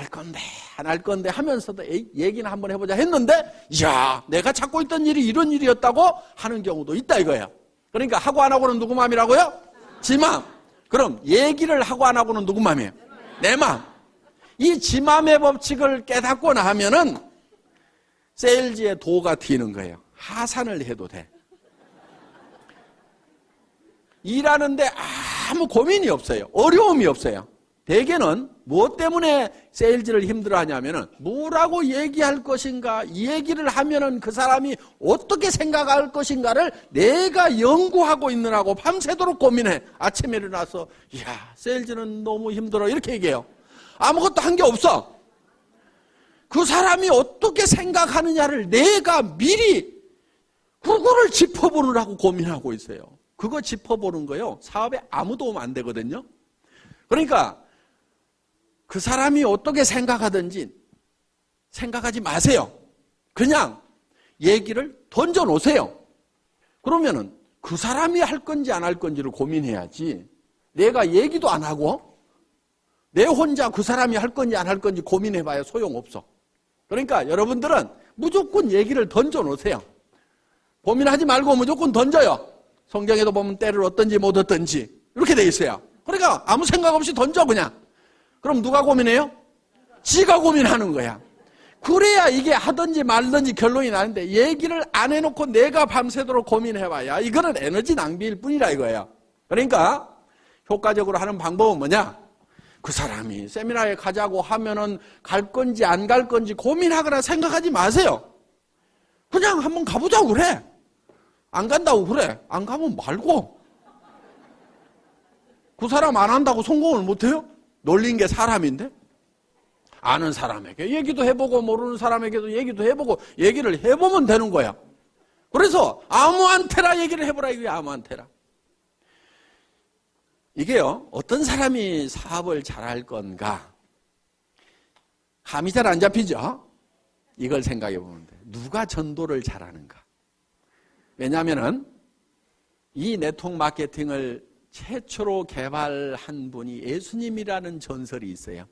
할 건데 하면서도 얘기는 한번 해보자 했는데 이야 내가 찾고 있던 일이 이런 일이었다고 하는 경우도 있다 이거예요. 그러니까 하고 안 하고는 누구 맘이라고요? 지 맘. 그럼 얘기를 하고 안 하고는 누구 맘이에요? 내 맘. 이 지 맘의 법칙을 깨닫고 나면은 세일즈의 도가 튀는 거예요. 하산을 해도 돼. 일하는데 아무 고민이 없어요. 어려움이 없어요. 대개는 무엇 때문에 세일즈를 힘들어하냐면은 뭐라고 얘기할 것인가, 이 얘기를 하면은 그 사람이 어떻게 생각할 것인가를 내가 연구하고 있느라고 밤새도록 고민해. 아침에 일어나서 이야 세일즈는 너무 힘들어 이렇게 얘기해요. 아무것도 한 게 없어. 그 사람이 어떻게 생각하느냐를 내가 미리 그거를 짚어보느라고 고민하고 있어요. 그거 짚어보는 거요 사업에 아무 도움 안 되거든요. 그러니까 그 사람이 어떻게 생각하든지 생각하지 마세요. 그냥 얘기를 던져놓으세요. 그러면은 그 사람이 할 건지 안 할 건지를 고민해야지 내가 얘기도 안 하고 내 혼자 그 사람이 할 건지 안 할 건지 고민해봐야 소용없어. 그러니까 여러분들은 무조건 얘기를 던져놓으세요. 고민하지 말고 무조건 던져요. 성경에도 보면 때를 얻든지 못 얻든지 이렇게 돼 있어요. 그러니까 아무 생각 없이 던져 그냥. 그럼 누가 고민해요? 지가 고민하는 거야. 그래야 이게 하든지 말든지 결론이 나는데 얘기를 안 해놓고 내가 밤새도록 고민해봐야 이거는 에너지 낭비일 뿐이라 이거예요. 그러니까 효과적으로 하는 방법은 뭐냐? 그 사람이 세미나에 가자고 하면은 갈 건지 안 갈 건지 고민하거나 생각하지 마세요. 그냥 한번 가보자고 그래. 안 간다고 그래. 안 가면 말고. 그 사람 안 한다고 성공을 못해요? 놀린 게 사람인데? 아는 사람에게 얘기도 해보고 모르는 사람에게도 얘기도 해보고 얘기를 해보면 되는 거야. 그래서 아무한테나 얘기를 해보라 이거야. 아무한테나. 이게요, 어떤 사람이 사업을 잘할 건가? 감이 잘 안 잡히죠? 이걸 생각해 보면 돼. 누가 전도를 잘하는가? 왜냐하면은 이 네트워크 마케팅을 최초로 개발한 분이 예수님이라는 전설이 있어요.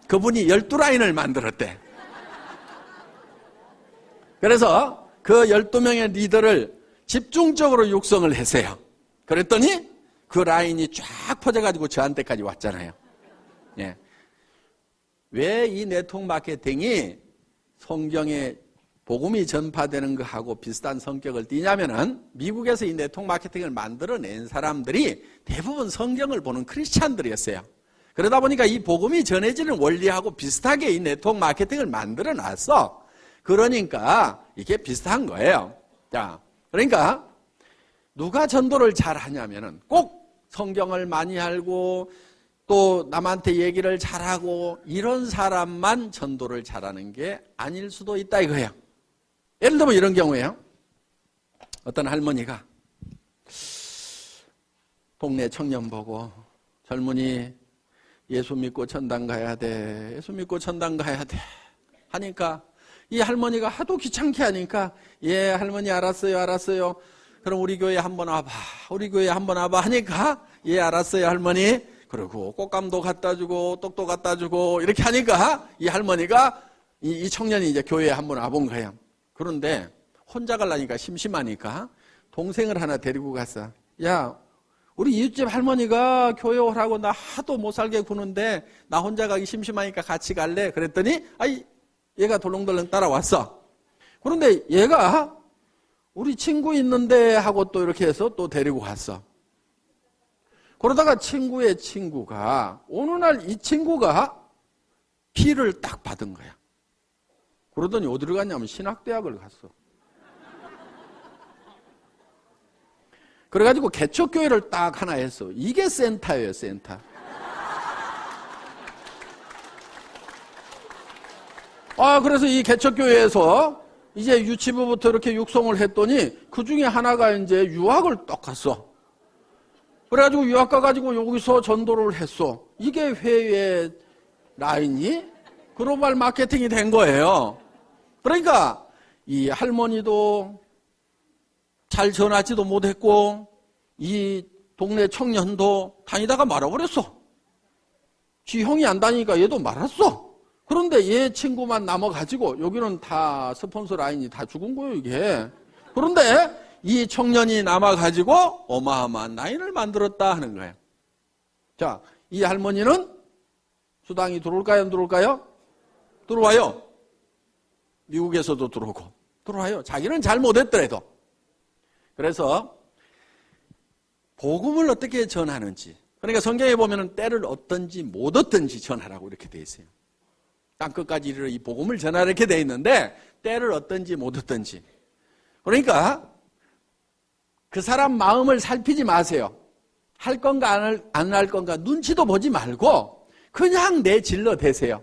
그분이 12라인을 만들었대. 그래서 그 12명의 리더를 집중적으로 육성을 했어요. 그랬더니 그 라인이 쫙 퍼져가지고 저한테까지 왔잖아요. 예. 왜 이 네트워크 마케팅이 성경에 복음이 전파되는 것하고 비슷한 성격을 띠냐면은 미국에서 이 네트워크 마케팅을 만들어낸 사람들이 대부분 성경을 보는 크리스찬들이었어요. 그러다 보니까 이 복음이 전해지는 원리하고 비슷하게 이 네트워크 마케팅을 만들어 놨어. 그러니까 이게 비슷한 거예요. 자, 그러니까 누가 전도를 잘 하냐면은 꼭 성경을 많이 알고 또 남한테 얘기를 잘하고 이런 사람만 전도를 잘하는 게 아닐 수도 있다 이거예요. 예를 들면 이런 경우에요. 어떤 할머니가 동네 청년 보고 젊은이 예수 믿고 천당 가야 돼. 예수 믿고 천당 가야 돼. 하니까 이 할머니가 하도 귀찮게 하니까 예 할머니 알았어요. 그럼 우리 교회 한번 와봐. 우리 교회 한번 와봐 하니까 예 알았어요 할머니. 그리고 꽃감도 갖다 주고 떡도 갖다 주고 이렇게 하니까 이 할머니가 이 청년이 이제 교회에 한번 와본 거예요. 그런데 혼자 가려니까 심심하니까 동생을 하나 데리고 갔어. 야 우리 이웃집 할머니가 교회 오라고 나 하도 못 살게 구는데 나 혼자 가기 심심하니까 같이 갈래? 그랬더니 얘가 덜렁덜렁 따라왔어. 그런데 얘가 우리 친구 있는데 하고 또 이렇게 해서 또 데리고 갔어. 그러다가 친구의 친구가 어느 날 이 친구가 피를 딱 받은 거야. 그러더니 어디를 갔냐면 신학대학을 갔어. 그래가지고 개척교회를 딱 하나 했어. 이게 센터예요, 센터. 그래서 이 개척교회에서 이제 유치부부터 이렇게 육성을 했더니 그 중에 하나가 이제 유학을 딱 갔어. 그래가지고 유학 가가지고 여기서 전도를 했어. 이게 회의 라인이 글로벌 마케팅이 된 거예요. 그러니까 이 할머니도 잘 전하지도 못했고 이 동네 청년도 다니다가 말아버렸어. 지 형이 안 다니니까 얘도 말았어. 그런데 얘 친구만 남아가지고 여기는 다 스폰서 라인이 다 죽은 거예요 이게. 그런데 이 청년이 남아가지고 어마어마한 라인을 만들었다 하는 거예요. 자, 이 할머니는 수당이 들어올까요 안 들어올까요? 들어와요. 미국에서도 들어와요. 자기는 잘 못했더라도. 그래서 복음을 어떻게 전하는지, 그러니까 성경에 보면은 때를 얻든지 못 얻든지 전하라고 이렇게 돼 있어요. 땅끝까지 이르러 이 복음을 전하라 이렇게 돼 있는데 때를 얻든지 못 얻든지. 그러니까 그 사람 마음을 살피지 마세요. 할 건가 안 할 건가 눈치도 보지 말고 그냥 내질러 대세요.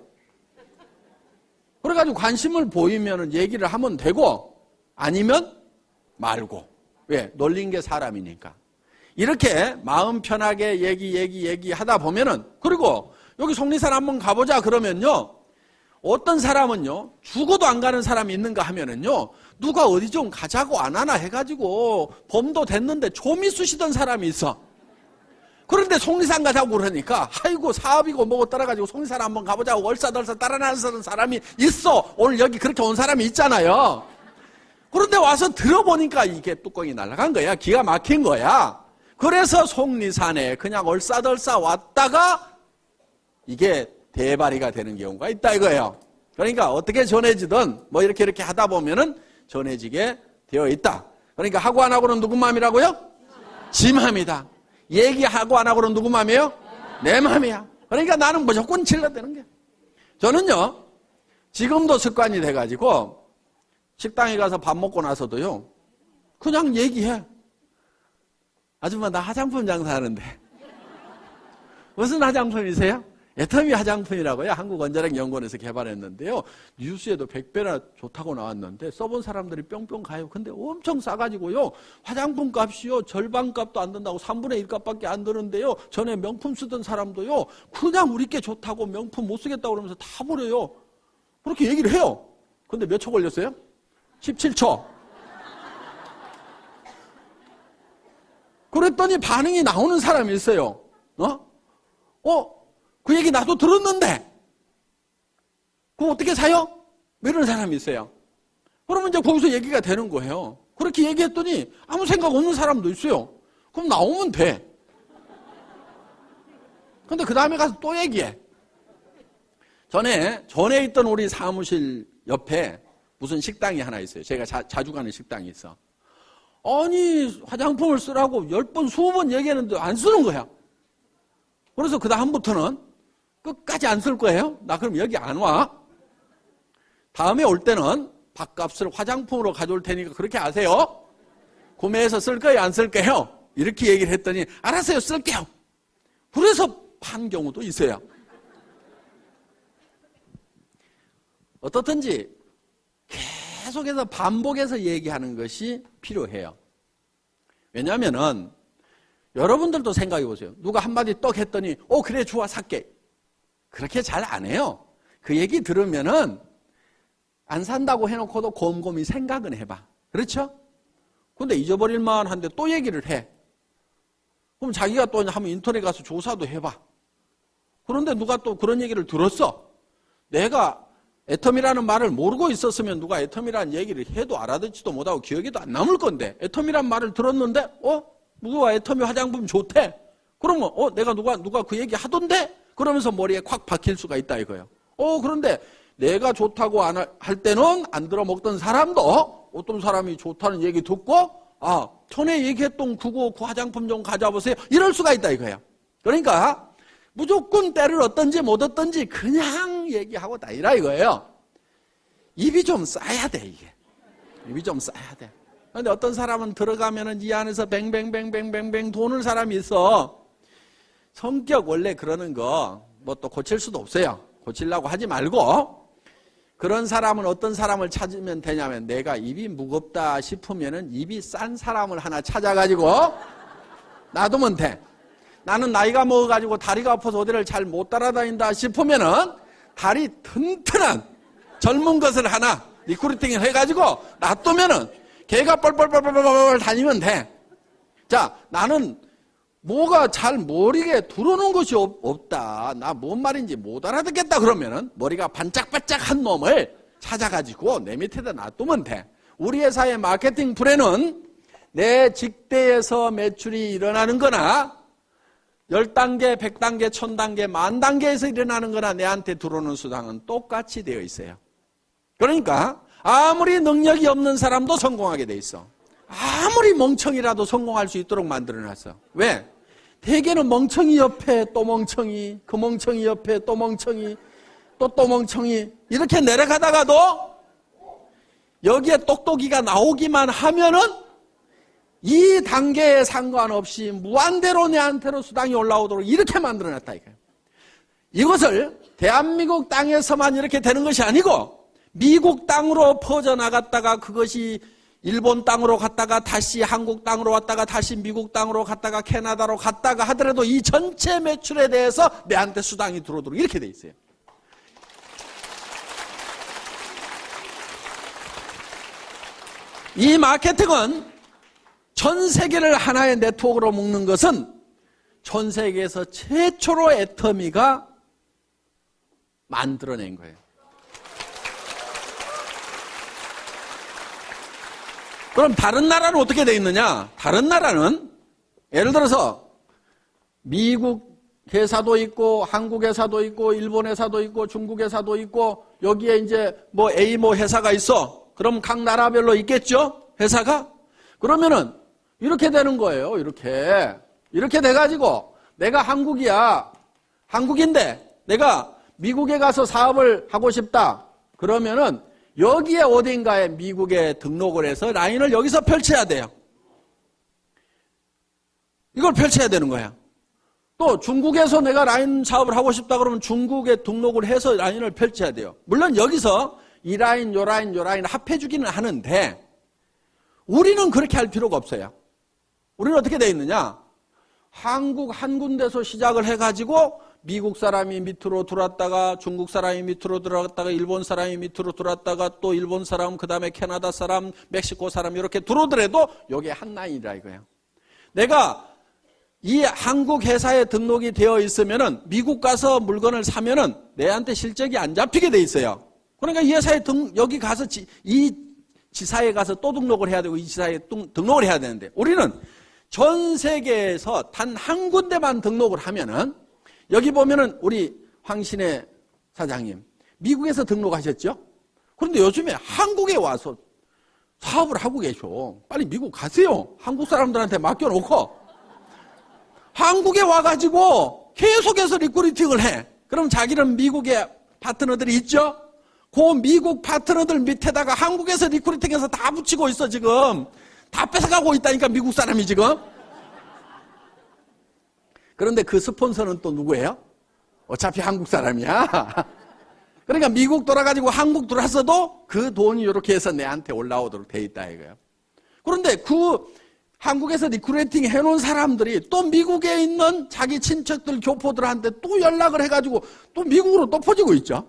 그래가지고 관심을 보이면 얘기를 하면 되고 아니면 말고. 왜? 놀린 게 사람이니까. 이렇게 마음 편하게 얘기하다 보면은, 그리고 여기 속리산 한번 가보자 그러면요, 어떤 사람은요 죽어도 안 가는 사람이 있는가 하면은요 누가 어디 좀 가자고 안 하나 해가지고 봄도 됐는데 좀이 쑤시던 사람이 있어. 그런데 속리산 가자고 그러니까 아이고 사업이고 뭐고 따라가지고 속리산 한번 가보자고 얼싸덜싸 따라나서는 사람이 있어. 오늘 여기 그렇게 온 사람이 있잖아요. 그런데 와서 들어보니까 이게 뚜껑이 날아간 거야. 기가 막힌 거야. 그래서 속리산에 그냥 얼싸덜싸 왔다가 이게 대발이가 되는 경우가 있다 이거예요. 그러니까 어떻게 전해지든 뭐 이렇게 하다 보면은 전해지게 되어 있다. 그러니까 하고 안 하고는 누구 마음이라고요? 지 마음이다. 얘기하고 안 하고는 누구 마음이에요? 내 마음이야. 그러니까 나는 무조건 질러대는 게. 저는요 지금도 습관이 돼가지고 식당에 가서 밥 먹고 나서도요 그냥 얘기해. 아줌마 나 화장품 장사하는데 무슨 화장품이세요? 애터미 화장품이라고요. 한국원자력연구원에서 개발했는데요. 뉴스에도 100배나 좋다고 나왔는데 써본 사람들이 뿅뿅 가요. 근데 엄청 싸가지고요. 화장품 값이요. 절반 값도 안 든다고 3분의 1 값밖에 안 드는데요. 전에 명품 쓰던 사람도요. 그냥 우리 게 좋다고 명품 못 쓰겠다고 그러면서 다 버려요. 그렇게 얘기를 해요. 근데 몇 초 걸렸어요? 17초. 그랬더니 반응이 나오는 사람이 있어요. 그 얘기 나도 들었는데 그럼 어떻게 사요? 이런 사람이 있어요. 그러면 이제 거기서 얘기가 되는 거예요. 그렇게 얘기했더니 아무 생각 없는 사람도 있어요. 그럼 나오면 돼. 근데 그 다음에 가서 또 얘기해. 전에 있던 우리 사무실 옆에 무슨 식당이 하나 있어요. 제가 자주 가는 식당이 있어. 아니 화장품을 쓰라고 10번 20번 얘기했는데 안 쓰는 거야. 그래서 그 다음부터는 끝까지 안 쓸 거예요. 나 그럼 여기 안 와. 다음에 올 때는 밥값을 화장품으로 가져올 테니까 그렇게 아세요. 구매해서 쓸 거예요, 안 쓸 거예요? 이렇게 얘기를 했더니 알았어요, 쓸게요. 그래서 판 경우도 있어요. 어떻든지 계속해서 반복해서 얘기하는 것이 필요해요. 왜냐하면은 여러분들도 생각해 보세요. 누가 한마디 떡 했더니 그래 좋아 살게. 그렇게 잘 안 해요. 그 얘기 들으면은 안 산다고 해놓고도 곰곰이 생각은 해봐. 그렇죠? 근데 잊어버릴만 한데 또 얘기를 해. 그럼 자기가 또 한번 인터넷 가서 조사도 해봐. 그런데 누가 또 그런 얘기를 들었어. 내가 애텀이라는 말을 모르고 있었으면 누가 애텀이라는 얘기를 해도 알아듣지도 못하고 기억에도 안 남을 건데 애텀이라는 말을 들었는데 누가 애텀이 화장품 좋대. 그러면 내가 누가 그 얘기 하던데? 그러면서 머리에 콱 박힐 수가 있다 이거예요. 그런데 내가 좋다고 할 때는 안 들어먹던 사람도 어떤 사람이 좋다는 얘기 듣고 전에 얘기했던 그 화장품 좀 가져와보세요. 이럴 수가 있다 이거예요. 그러니까 무조건 때를 얻든지 못 얻든지 그냥 얘기하고 다니라 이거예요. 입이 좀 싸야 돼 이게. 입이 좀 싸야 돼. 그런데 어떤 사람은 들어가면은 이 안에서 뱅뱅뱅뱅뱅뱅 도는 사람이 있어. 성격 원래 그러는 거 뭐 또 고칠 수도 없어요. 고치려고 하지 말고 그런 사람은 어떤 사람을 찾으면 되냐면 내가 입이 무겁다 싶으면은 입이 싼 사람을 하나 찾아가지고 놔두면 돼. 나는 나이가 먹어가지고 다리가 아파서 어디를 잘 못 따라다닌다 싶으면은 다리 튼튼한 젊은 것을 하나 리크루팅을 해가지고 놔두면은 걔가 뻘뻘뻘뻘뻘 다니면 돼. 자, 나는 뭐가 잘 머리에 들어오는 것이 없다. 나 뭔 말인지 못 알아듣겠다 그러면은 머리가 반짝반짝한 놈을 찾아가지고 내 밑에다 놔두면 돼. 우리 회사의 마케팅 플랜은 내 직대에서 매출이 일어나는 거나 10단계, 100단계, 1000단계, 10,000단계에서 일어나는 거나 내한테 들어오는 수당은 똑같이 되어 있어요. 그러니까 아무리 능력이 없는 사람도 성공하게 돼 있어. 아무리 멍청이라도 성공할 수 있도록 만들어놨어. 왜? 대개는 멍청이 옆에 또 멍청이, 그 멍청이 옆에 또 멍청이, 또 멍청이 이렇게 내려가다가도 여기에 똑똑이가 나오기만 하면은 이 단계에 상관없이 무한대로 내한테로 수당이 올라오도록 이렇게 만들어놨다 이거예요. 이것을 대한민국 땅에서만 이렇게 되는 것이 아니고 미국 땅으로 퍼져나갔다가 그것이 일본 땅으로 갔다가 다시 한국 땅으로 왔다가 다시 미국 땅으로 갔다가 캐나다로 갔다가 하더라도 이 전체 매출에 대해서 내한테 수당이 들어오도록 이렇게 돼 있어요. 이 마케팅은 전 세계를 하나의 네트워크로 묶는 것은 전 세계에서 최초로 애터미가 만들어낸 거예요. 그럼 다른 나라는 어떻게 돼 있느냐? 다른 나라는 예를 들어서 미국 회사도 있고 한국 회사도 있고 일본 회사도 있고 중국 회사도 있고 여기에 이제 뭐 A 뭐 회사가 있어. 그럼 각 나라별로 있겠죠? 회사가? 그러면은 이렇게 되는 거예요. 이렇게 돼가지고 내가 한국이야. 한국인데 내가 미국에 가서 사업을 하고 싶다. 그러면은 여기에 어딘가에 미국에 등록을 해서 라인을 여기서 펼쳐야 돼요. 이걸 펼쳐야 되는 거야. 또 중국에서 내가 라인 사업을 하고 싶다 그러면 중국에 등록을 해서 라인을 펼쳐야 돼요. 물론 여기서 이 라인, 요 라인, 요 라인 합해주기는 하는데 우리는 그렇게 할 필요가 없어요. 우리는 어떻게 돼 있느냐? 한국 한 군데서 시작을 해가지고 미국 사람이 밑으로 들어왔다가 중국 사람이 밑으로 들어갔다가 일본 사람이 밑으로 들어왔다가 또 일본 사람, 그 다음에 캐나다 사람, 멕시코 사람 이렇게 들어오더라도 이게 한 라인이라 이거예요. 내가 이 한국 회사에 등록이 되어 있으면은 미국 가서 물건을 사면은 내한테 실적이 안 잡히게 돼 있어요. 그러니까 이 회사에 여기 가서 이 지사에 가서 또 등록을 해야 되고 이 지사에 등록을 해야 되는데 우리는 전 세계에서 단 한 군데만 등록을 하면은 여기 보면은 우리 황신혜 사장님 미국에서 등록하셨죠? 그런데 요즘에 한국에 와서 사업을 하고 계셔. 빨리 미국 가세요. 한국 사람들한테 맡겨놓고 한국에 와가지고 계속해서 리크루팅을 해. 그럼 자기는 미국에 파트너들이 있죠? 그 미국 파트너들 밑에다가 한국에서 리크루팅해서 다 붙이고 있어 지금. 다 뺏어가고 있다니까 미국 사람이 지금. 그런데 그 스폰서는 또 누구예요? 어차피 한국 사람이야. 그러니까 미국 돌아가지고 한국 들어왔어도 그 돈이 이렇게 해서 내한테 올라오도록 돼 있다 이거예요. 그런데 그 한국에서 리크루팅 해놓은 사람들이 또 미국에 있는 자기 친척들, 교포들한테 또 연락을 해가지고 또 미국으로 또 퍼지고 있죠.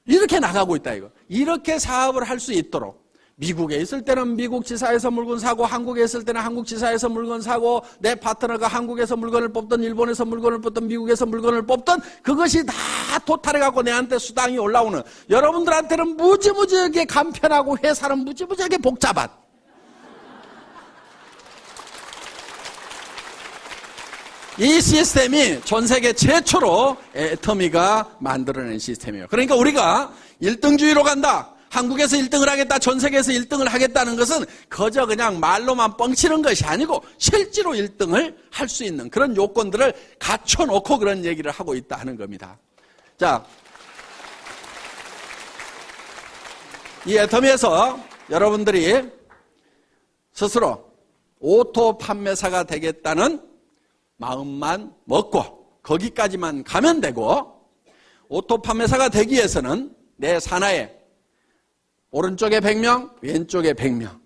이렇게 나가고 있다 이거. 이렇게 사업을 할 수 있도록 미국에 있을 때는 미국 지사에서 물건 사고 한국에 있을 때는 한국 지사에서 물건 사고 내 파트너가 한국에서 물건을 뽑든 일본에서 물건을 뽑든 미국에서 물건을 뽑든 그것이 다 토탈해갖고 내한테 수당이 올라오는 여러분들한테는 무지무지하게 간편하고 회사는 무지무지하게 복잡한 이 시스템이 전 세계 최초로 애터미가 만들어낸 시스템이에요. 그러니까 우리가 1등주의로 간다. 한국에서 1등을 하겠다, 전 세계에서 1등을 하겠다는 것은 그저 그냥 말로만 뻥치는 것이 아니고 실제로 1등을 할 수 있는 그런 요건들을 갖춰놓고 그런 얘기를 하고 있다 하는 겁니다. 자, 이 애터미에서 여러분들이 스스로 오토 판매사가 되겠다는 마음만 먹고 거기까지만 가면 되고 오토 판매사가 되기 위해서는 내 산하에 오른쪽에 100명, 왼쪽에 100명.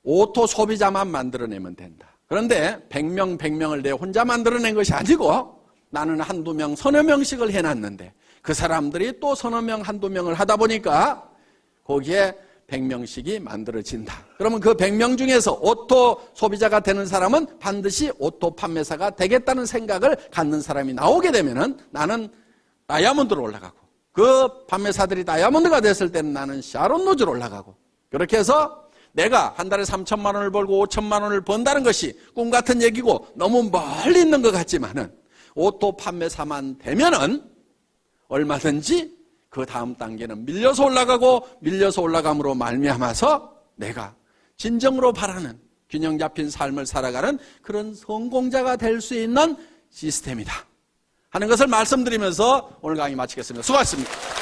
오토 소비자만 만들어내면 된다. 그런데 100명을 내 혼자 만들어낸 것이 아니고 나는 한두 명, 서너 명씩을 해놨는데 그 사람들이 또 서너 명, 한두 명을 하다 보니까 거기에 100명씩이 만들어진다. 그러면 그 100명 중에서 오토 소비자가 되는 사람은 반드시 오토 판매사가 되겠다는 생각을 갖는 사람이 나오게 되면은 나는 다이아몬드로 올라가고 그 판매사들이 다이아몬드가 됐을 때는 나는 샤론 로즈로 올라가고 그렇게 해서 내가 한 달에 3천만 원을 벌고 5천만 원을 번다는 것이 꿈 같은 얘기고 너무 멀리 있는 것 같지만은 오토 판매사만 되면은 얼마든지 그 다음 단계는 밀려서 올라가고 밀려서 올라감으로 말미암아서 내가 진정으로 바라는 균형 잡힌 삶을 살아가는 그런 성공자가 될 수 있는 시스템이다 하는 것을 말씀드리면서 오늘 강의 마치겠습니다. 수고하셨습니다.